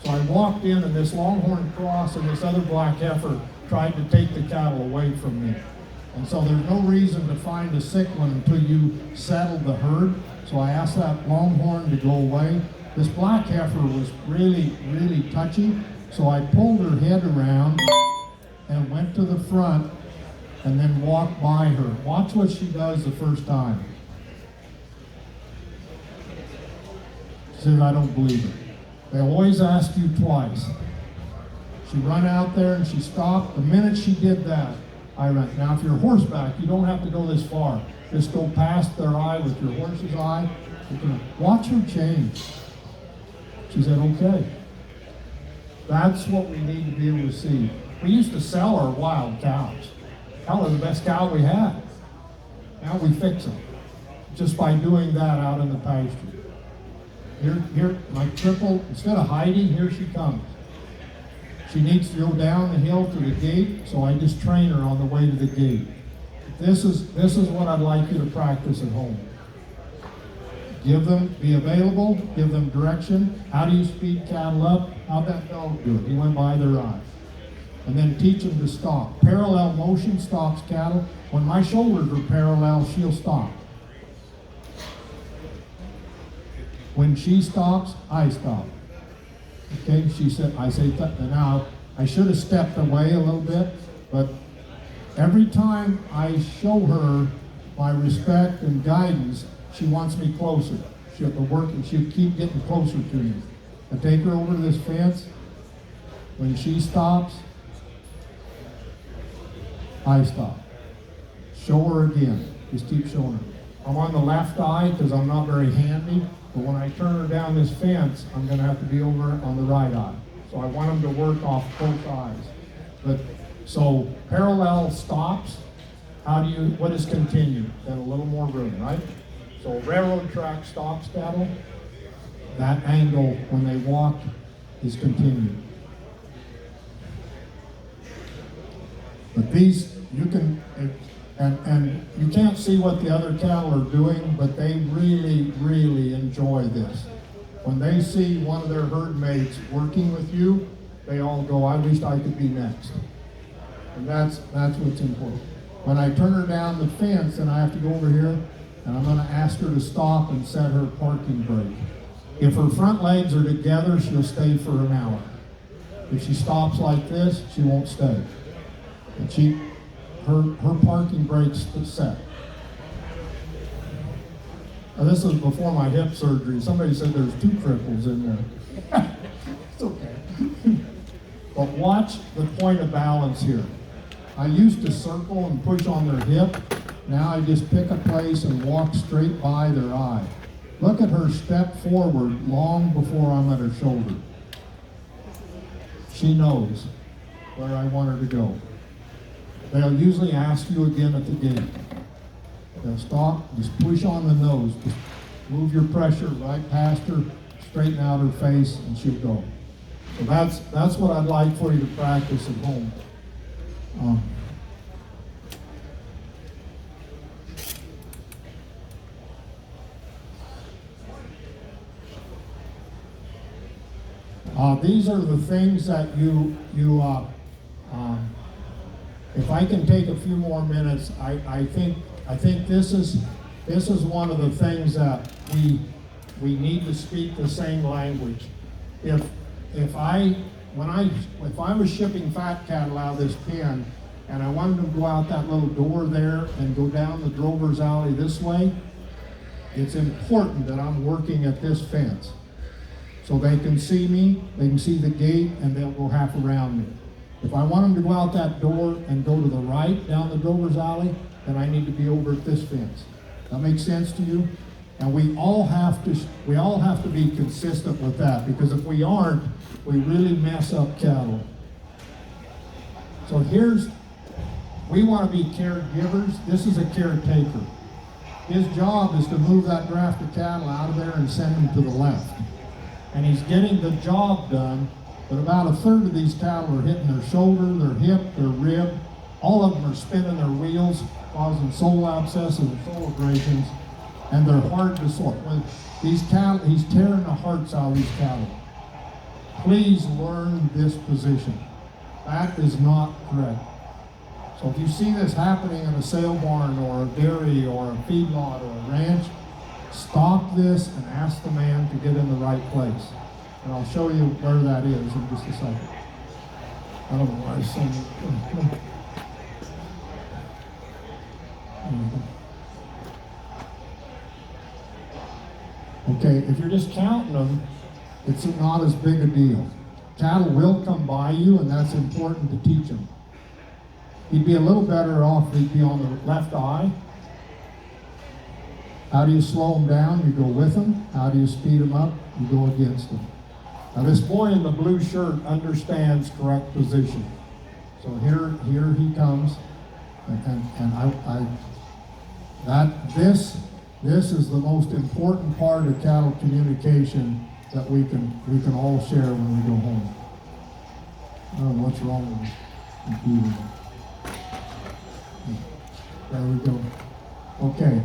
So I walked in, and this longhorn cross and this other black heifer tried to take the cattle away from me. And so there's no reason to find a sick one until you settle the herd. So I asked that longhorn to go away. This black heifer was really, really touchy. So I pulled her head around and went to the front and then walked by her. Watch what she does the first time. She said, I don't believe it. They always ask you twice. She run out there and she stopped. The minute she did that, I ran. Now, if you're horseback, you don't have to go this far. Just go past their eye with your horse's eye. You can watch her change. She said, okay. That's what we need to be able to see. We used to sell our wild cows. Hell, they're the best cow we had. Now we fix them just by doing that out in the pasture. Here, my cripple, instead of hiding, here she comes. She needs to go down the hill to the gate, so I just train her on the way to the gate. This is what I'd like you to practice at home. Be available, give them direction. How do you speed cattle up? How'd that dog do it? He went by their eye. And then teach them to stop. Parallel motion stops cattle. When my shoulders are parallel, she'll stop. When she stops, I stop. Okay, I say, now, I should have stepped away a little bit, but every time I show her my respect and guidance, she wants me closer. She'll work and she'll keep getting closer to me. I take her over to this fence. When she stops, I stop. Show her again. Just keep showing her. I'm on the left eye because I'm not very handy. But when I turn her down this fence, I'm going to have to be over on the right eye. So I want them to work off both eyes. So parallel stops. What is continue? Then a little more room, right? So railroad track stops cattle. That angle when they walk is continued. But these, you can, And you can't see what the other cattle are doing, but they really, really enjoy this. When they see one of their herd mates working with you, they all go, I wish I could be next. And that's what's important. When I turn her down the fence, and I have to go over here, and I'm gonna ask her to stop and set her parking brake. If her front legs are together, she'll stay for an hour. If she stops like this, she won't stay. And her parking brake's set. Now, this was before my hip surgery. Somebody said there's 2 cripples in there. It's okay. But watch the point of balance here. I used to circle and push on their hip. Now I just pick a place and walk straight by their eye. Look at her step forward long before I'm at her shoulder. She knows where I want her to go. They'll usually ask you again at the gate. They'll stop, just push on the nose, just move your pressure right past her, straighten out her face, and she'll go. So that's what I'd like for you to practice at home. These are the things that if I can take a few more minutes, I think this is one of the things that we need to speak the same language. If I was shipping fat cattle out of this pen and I wanted them to go out that little door there and go down the drover's alley this way, it's important that I'm working at this fence. So they can see me, they can see the gate, and they'll go half around me. If I want them to go out that door and go to the right down the drover's alley, then I need to be over at this fence. That makes sense to you? And we all have to be consistent with that, because if we aren't, we really mess up cattle. So we want to be caregivers. This is a caretaker. His job is to move that draft of cattle out of there and send them to the left. And he's getting the job done, but about a third of these cattle are hitting their shoulder, their hip, their rib. All of them are spinning their wheels, causing sole abscesses and sole abrasions, and they're hard to sort. These cattle, he's tearing the hearts out of these cattle. Please learn this position. That is not correct. So if you see this happening in a sale barn or a dairy or a feedlot or a ranch, stop this and ask the man to get in the right place. And I'll show you where that is in just a second. I don't know why I said it. Okay, if you're just counting them, it's not as big a deal. Cattle will come by you, and that's important to teach them. You'd be a little better off if you'd be on the left eye. How do you slow them down? You go with them. How do you speed them up? You go against them. Now this boy in the blue shirt understands correct position. So here he comes, this is the most important part of cattle communication that we can all share when we go home. I don't know what's wrong with the computer. There we go. Okay.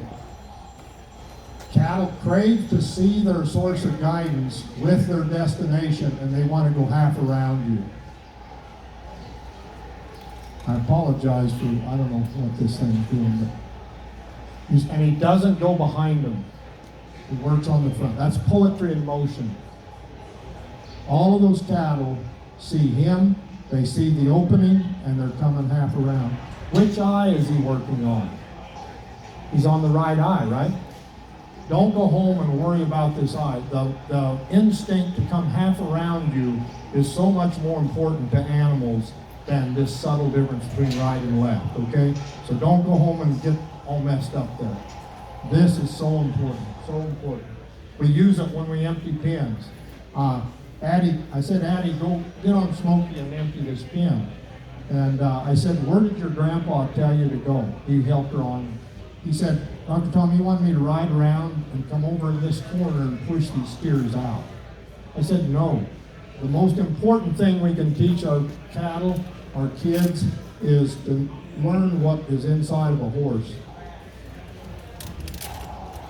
Cattle crave to see their source of guidance with their destination, and they want to go half around you. I apologize for, I don't know what this thing's doing, but and he doesn't go behind them. He works on the front. That's poetry in motion. All of those cattle see him, they see the opening, and they're coming half around. Which eye is he working on? He's on the right eye, right? Don't go home and worry about this eye. The instinct to come half around you is so much more important to animals than this subtle difference between right and left, okay? So don't go home and get all messed up there. This is so important, so important. We use it when we empty pens. I said, Addie, go get on Smokey and empty this pen. And I said, where did your grandpa tell you to go? He helped her on. He said, Dr. Tom, you want me to ride around and come over in this corner and push these steers out? I said, no. The most important thing we can teach our cattle, our kids, is to learn what is inside of a horse.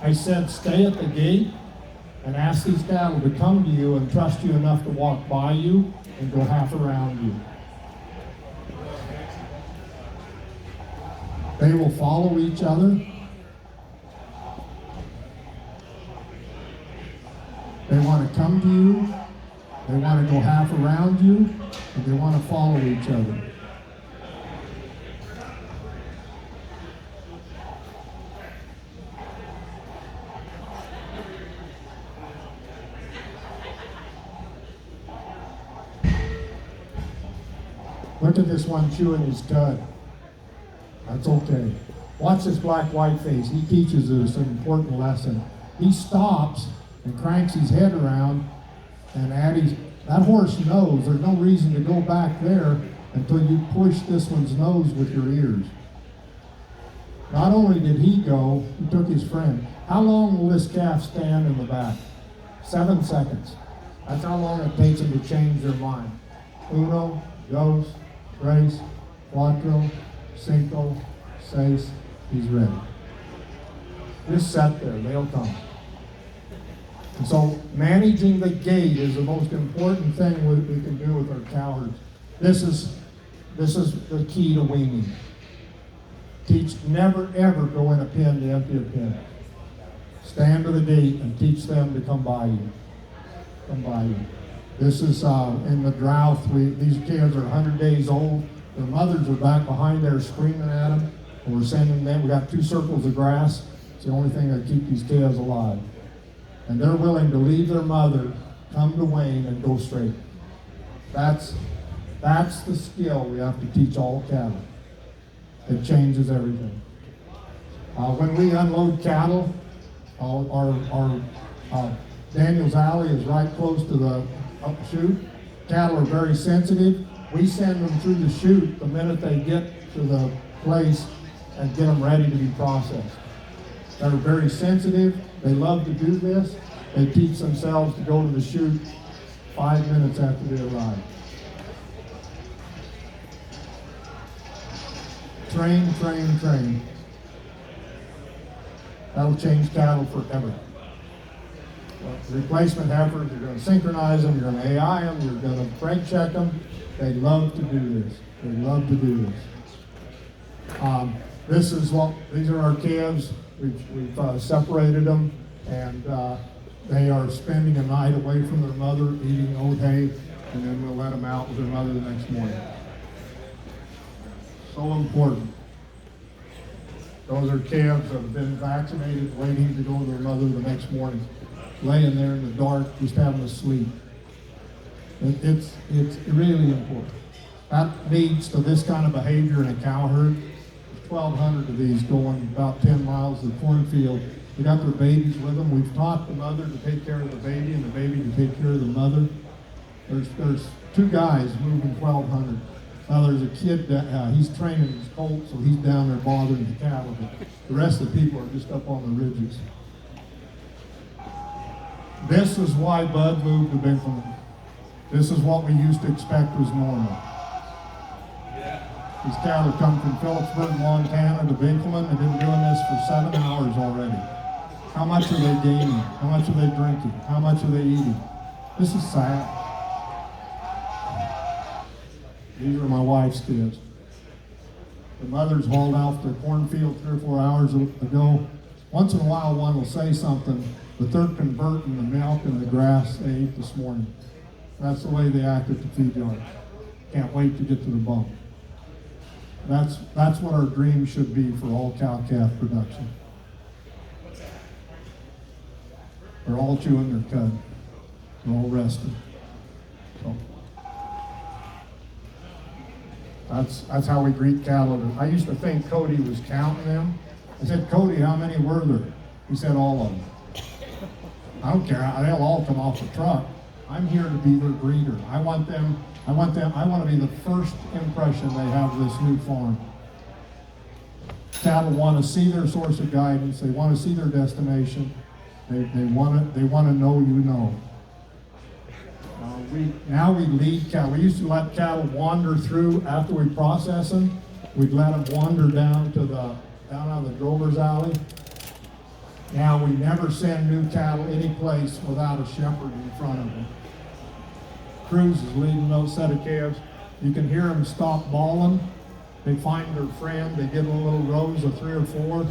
I said, stay at the gate and ask these cattle to come to you and trust you enough to walk by you and go half around you. They will follow each other. They want to come to you, they want to go half around you, and they want to follow each other. Look at this one chewing his cud. That's okay. Watch this black white face. He teaches us an important lesson. He stops and cranks his head around, and that horse knows there's no reason to go back there until you push this one's nose with your ears. Not only did he go, he took his friend. How long will this calf stand in the back? 7 seconds. That's how long it takes them to change their mind. Uno, dos, tres, cuatro, cinco, seis, he's ready. Just sit there, they'll come. And so managing the gait is the most important thing we can do with our cow herds. This is the key to weaning. Teach, never ever go in a pen to empty a pen. Stand to the gate and teach them to come by you. Come by you. This is in the drought. These kids are 100 days old. Their mothers are back behind there screaming at them. And we're sending them. We got 2 circles of grass. It's the only thing that keep these calves alive. And they're willing to leave their mother, come to Wayne, and go straight. That's the skill we have to teach all cattle. It changes everything. When we unload cattle, our Daniels Alley is right close to the chute. Cattle are very sensitive. We send them through the chute the minute they get to the place and get them ready to be processed. They're very sensitive. They love to do this. They teach themselves to go to the chute 5 minutes after they arrive. Train, train, train. That'll change cattle forever. Replacement heifers, you're going to synchronize them, you're going to AI them, you're going to brake check them. They love to do this. They love to do this. These are our calves. We've separated them, and they are spending a night away from their mother eating oat hay, and then we'll let them out with their mother the next morning. So important. Those are calves that have been vaccinated, waiting to go to their mother the next morning, laying there in the dark, just having a sleep. It's really important. That leads to this kind of behavior in a cow herd. 1,200 of these going about 10 miles to the cornfield. They got their babies with them. We've taught the mother to take care of the baby and the baby to take care of the mother. There's 2 guys moving 1,200. Now there's a kid that he's training his colt, so he's down there bothering the cattle. But the rest of the people are just up on the ridges. This is why Bud moved to Benjamin. This is what we used to expect was normal. These cattle come from Phillipsburg, Montana to Winkelman. They've been doing this for 7 hours already. How much are they gaining? How much are they drinking? How much are they eating? This is sad. These are my wife's kids. The mothers hauled out the cornfield 3 or 4 hours ago. Once in a while one will say something, but they're converting the milk and the grass they ate this morning. That's the way they act at the feed yard. Can't wait to get to the bump. That's what our dream should be for all cow-calf production. They're all chewing their cud. They're all rested. So that's how we greet cattle. I used to think Cody was counting them. I said, Cody, how many were there? He said, all of them. I don't care. They'll all come off the truck. I'm here to be their breeder. I want to be the first impression they have of this new farm. Cattle want to see their source of guidance. They want to see their destination. They want to know you know. Now we lead cattle. We used to let cattle wander through after we process them. We'd let them wander down on the drover's alley. Now, we never send new cattle any place without a shepherd in front of them. Cruz is leading those set of calves. You can hear them stop bawling. They find their friend. They get in a little rows of 3 or 4,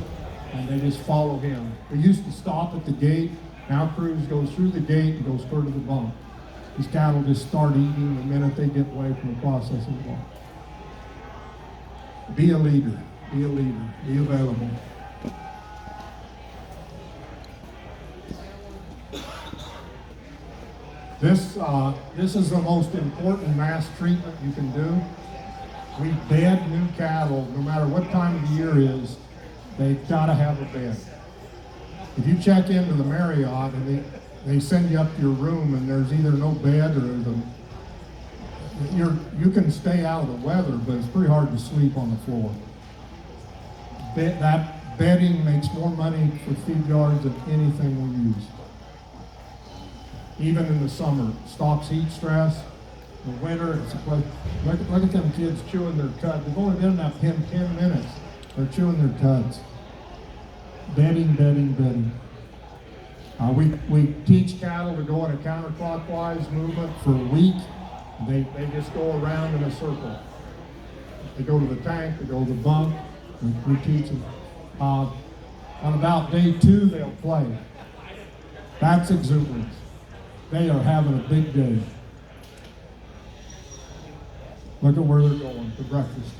and they just follow him. They used to stop at the gate. Now Cruz goes through the gate and goes toward the bump. These cattle just start eating the minute they get away from the processing block. Be a leader. Be a leader. Be available. This is the most important mass treatment you can do. We bed new cattle, no matter what time of the year is, they've got to have a bed. If you check into the Marriott and they send you up to your room and there's either no bed or you can stay out of the weather, but it's pretty hard to sleep on the floor. That bedding makes more money for feed yards than anything we use. Even in the summer, it stops heat stress. In the winter, it's a place. Look at them kids chewing their cud. They've only been in that pen 10 minutes. They're chewing their cuds. Bedding, bedding, bedding. We teach cattle to go in a counterclockwise movement for a week. They just go around in a circle. They go to the tank, they go to the bunk. We teach them. On about day 2, they'll play. That's exuberance. They are having a big day. Look at where they're going for breakfast.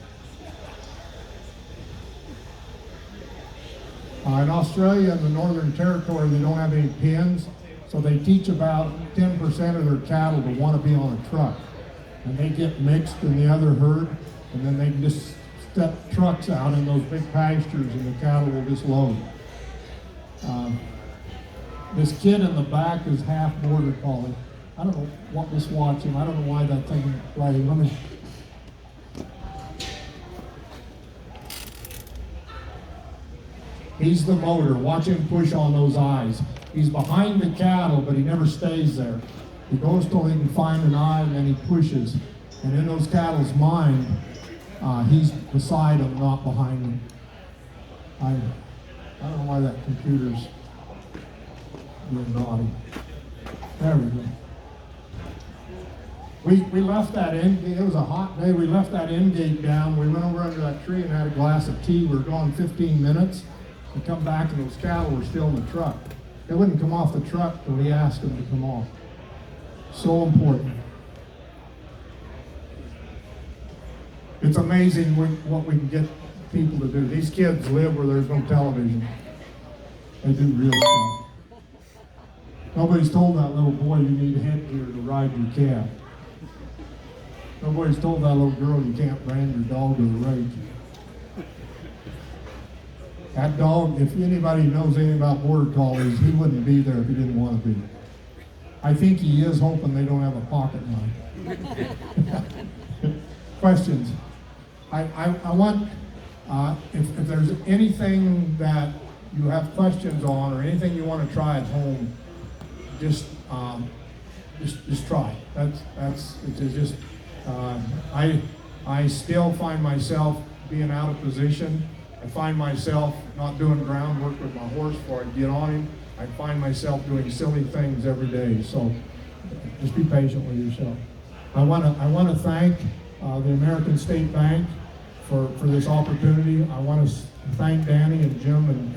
In Australia and the Northern Territory, they don't have any pens, so they teach about 10% of their cattle to want to be on a truck. And they get mixed in the other herd, and then they can just step trucks out in those big pastures, and the cattle will just load. This kid in the back is half border collie. I don't know what was watching. I don't know why that thing is playing. Let me. He's the motor. Watch him push on those eyes. He's behind the cattle, but he never stays there. He goes till he can find an eye, and then he pushes. And in those cattle's mind, he's beside them, not behind them. I don't know why that computer's being naughty. There we go. We left that end gate. It was a hot day. We left that end gate down. We went over under that tree and had a glass of tea. We were gone 15 minutes. We come back and those cattle were still in the truck. They wouldn't come off the truck till we asked them to come off. So important. It's amazing what we can get people to do. These kids live where there's no television. They do real stuff. Nobody's told that little boy you need headgear to ride your calf. Nobody's told that little girl you can't brand your dog with a rage. That dog, if anybody knows anything about border collies, he wouldn't be there if he didn't want to be. I think he is hoping they don't have a pocket knife. Questions? I want, if there's anything that you have questions on or anything you want to try at home, just try. I still find myself being out of position. I find myself not doing groundwork with my horse before I get on him. I find myself doing silly things every day. So just be patient with yourself. I want to thank the American State Bank for this opportunity. I want to thank Danny and Jim and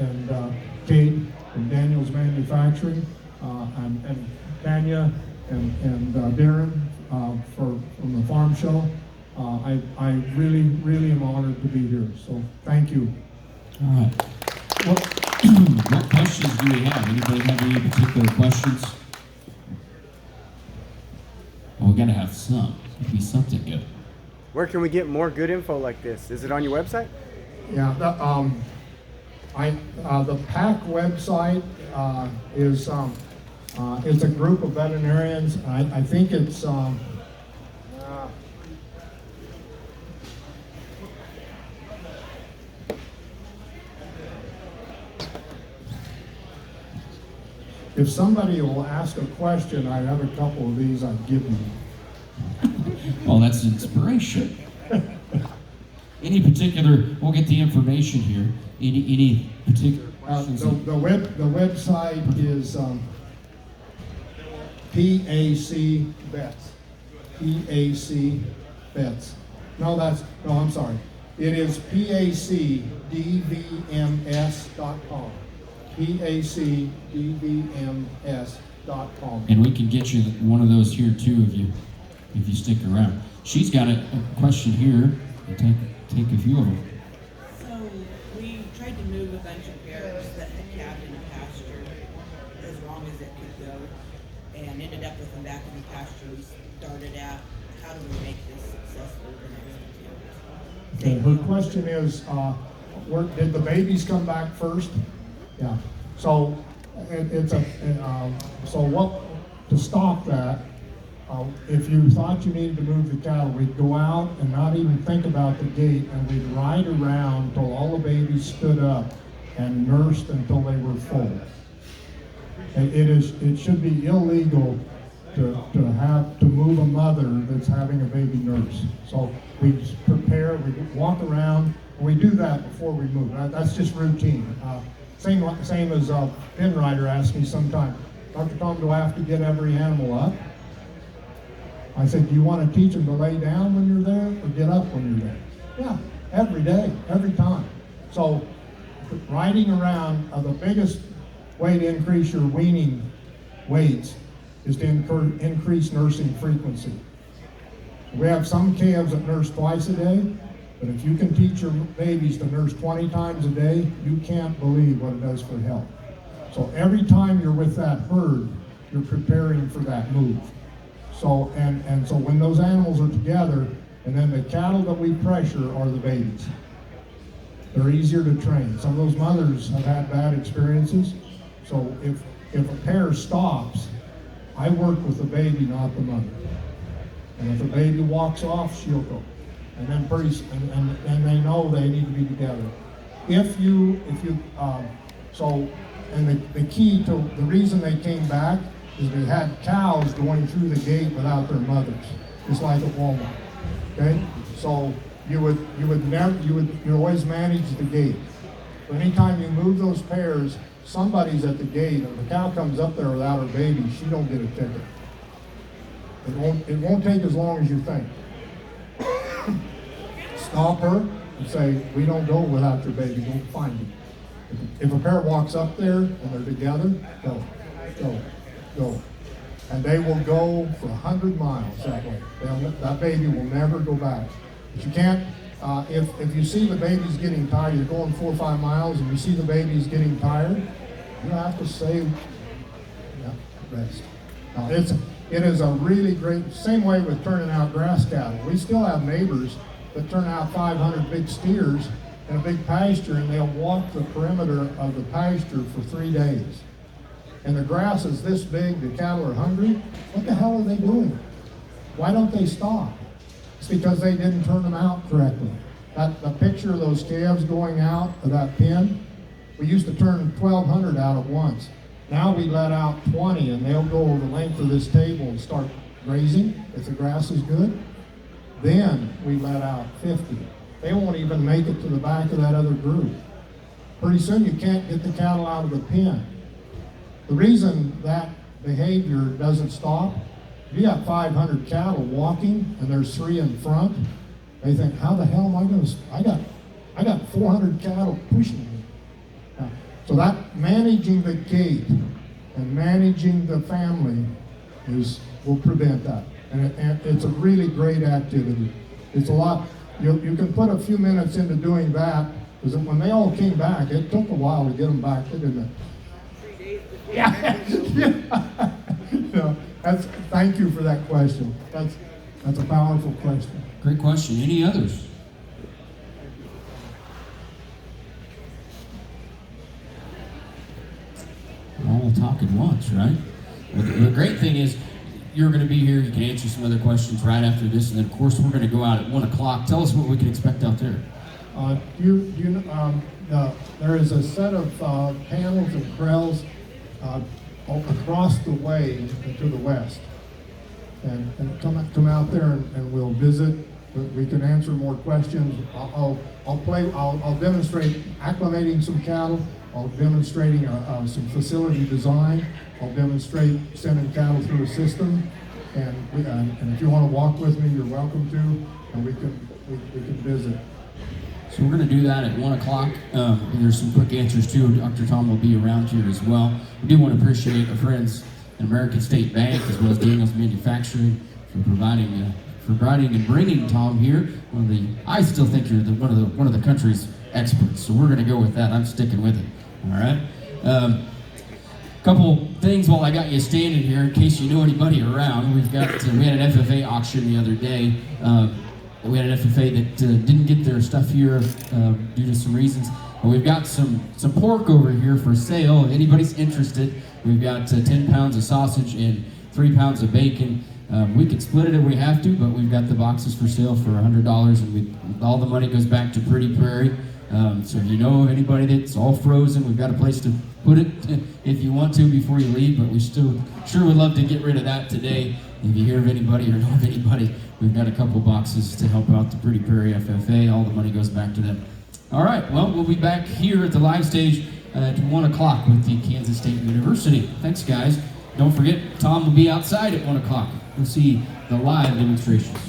Kate and Daniel's Manufacturing and Tanya and Darren from the farm show. I really, really am honored to be here. So thank you. All right. What questions do we have? Anybody have any particular questions? Well, we gotta have some. It'd be something good. Where can we get more good info like this? Is it on your website? Yeah, the PAC website is it's a group of veterinarians. I think it's if somebody will ask a question, I have a couple of these I'd give you. Well, that's inspiration. Any particular, we'll get the information here. Any particular questions? The website is PAC Vets. PAC Vets. No, I'm sorry. It is PACDVMS.com. PACDVMS.com. And we can get you one of those here too if you stick around. She's got a question here. We'll take a few of them. So we tried to move a bunch of pairs that had calved in a pasture as long as it could go, and ended up with them back in the pasture we started out. How do we make this successful the next few years? Okay, her question is, did the babies come back first? Yeah. So to stop that, if you thought you needed to move the cattle, we'd go out and not even think about the gate, and we'd ride around till all the babies stood up and nursed until they were full. It should be illegal to move a mother that's having a baby nurse. So we prepare, we walk around, and we do that before we move. That's just routine. Same as Pin Rider asked me sometime, Dr. Tom, do I have to get every animal up? I said, do you want to teach them to lay down when you're there or get up when you're there? Yeah, every day, every time. So riding around, the biggest way to increase your weaning weights is to increase nursing frequency. We have some calves that nurse twice a day, but if you can teach your babies to nurse 20 times a day, you can't believe what it does for health. So every time you're with that herd, you're preparing for that move. So, and so when those animals are together, and then the cattle that we pressure are the babies. They're easier to train. Some of those mothers have had bad experiences. So if a pair stops, I work with the baby, not the mother. And if the baby walks off, she'll go. And then and they know they need to be together. The key to the reason they came back is they had cows going through the gate without their mothers, just like at Walmart. Okay, so you would always manage the gate. But anytime you move those pairs, somebody's at the gate, and the cow comes up there without her baby, she don't get a ticket. It won't take as long as you think. Stop her and say, we don't go without your baby, go find it. If a pair walks up there and they're together, go. And they will go for 100 miles that way. That baby will never go back. But you can't, if you see the baby's getting tired, you're going 4 or 5 miles and you see the baby's getting tired, you have to say, rest. Now, it is a really great, same way with turning out grass cattle. We still have neighbors that turn out 500 big steers in a big pasture, and they'll walk the perimeter of the pasture for 3 days. And the grass is this big, the cattle are hungry. What the hell are they doing? Why don't they stop? It's because they didn't turn them out correctly. The picture of those calves going out of that pen, we used to turn 1,200 out at once. Now we let out 20, and they'll go the length of this table and start grazing if the grass is good. Then we let out 50. They won't even make it to the back of that other group. Pretty soon you can't get the cattle out of the pen. The reason that behavior doesn't stop, if you got 500 cattle walking and there's 3 in front, they think, how the hell am I going to, I got 400 cattle pushing me. Now, so that managing the gate and managing the family will prevent that. And it's a really great activity. It's a lot, you can put a few minutes into doing that, because when they all came back, it took a while to get them back, didn't it? 3 days before. Yeah. Thank you for that question. That's a powerful question. Great question. Any others? We're all talking once, right? Well, the great thing is you're going to be here. You can answer some other questions right after this, and then of course we're going to go out at 1 o'clock. Tell us what we can expect out there. There is a set of panels and corrals across the way to the west, and come out there and we'll visit. but we can answer more questions. I'll demonstrate acclimating some cattle. I'll demonstrating some facility design. I'll demonstrate sending cattle through a system. And if you want to walk with me, you're welcome to, and we can visit. So we're going to do that at 1 o'clock. There's some quick answers too. Dr. Tom will be around here as well. We do want to appreciate our friends at American State Bank as well as Daniels Manufacturing for providing and bringing Tom here. I still think you're one of the country's experts. So we're going to go with that. I'm sticking with it. All right. Couple things while I got you standing here, in case you know anybody around. We had an FFA auction the other day. We had an FFA that didn't get their stuff here due to some reasons. But we've got some pork over here for sale. If anybody's interested, we've got 10 pounds of sausage and 3 pounds of bacon. We could split it if we have to, but we've got the boxes for sale for $100, and all the money goes back to Pretty Prairie. So if you know of anybody that's all frozen, we've got a place to put it if you want to before you leave, but we still sure would love to get rid of that today. If you hear of anybody or know of anybody, we've got a couple boxes to help out the Pretty Prairie FFA. All the money goes back to them. All right, well, we'll be back here at the live stage at 1 o'clock with the Kansas State University. Thanks, guys. Don't forget, Tom will be outside at 1 o'clock. We'll see the live demonstrations.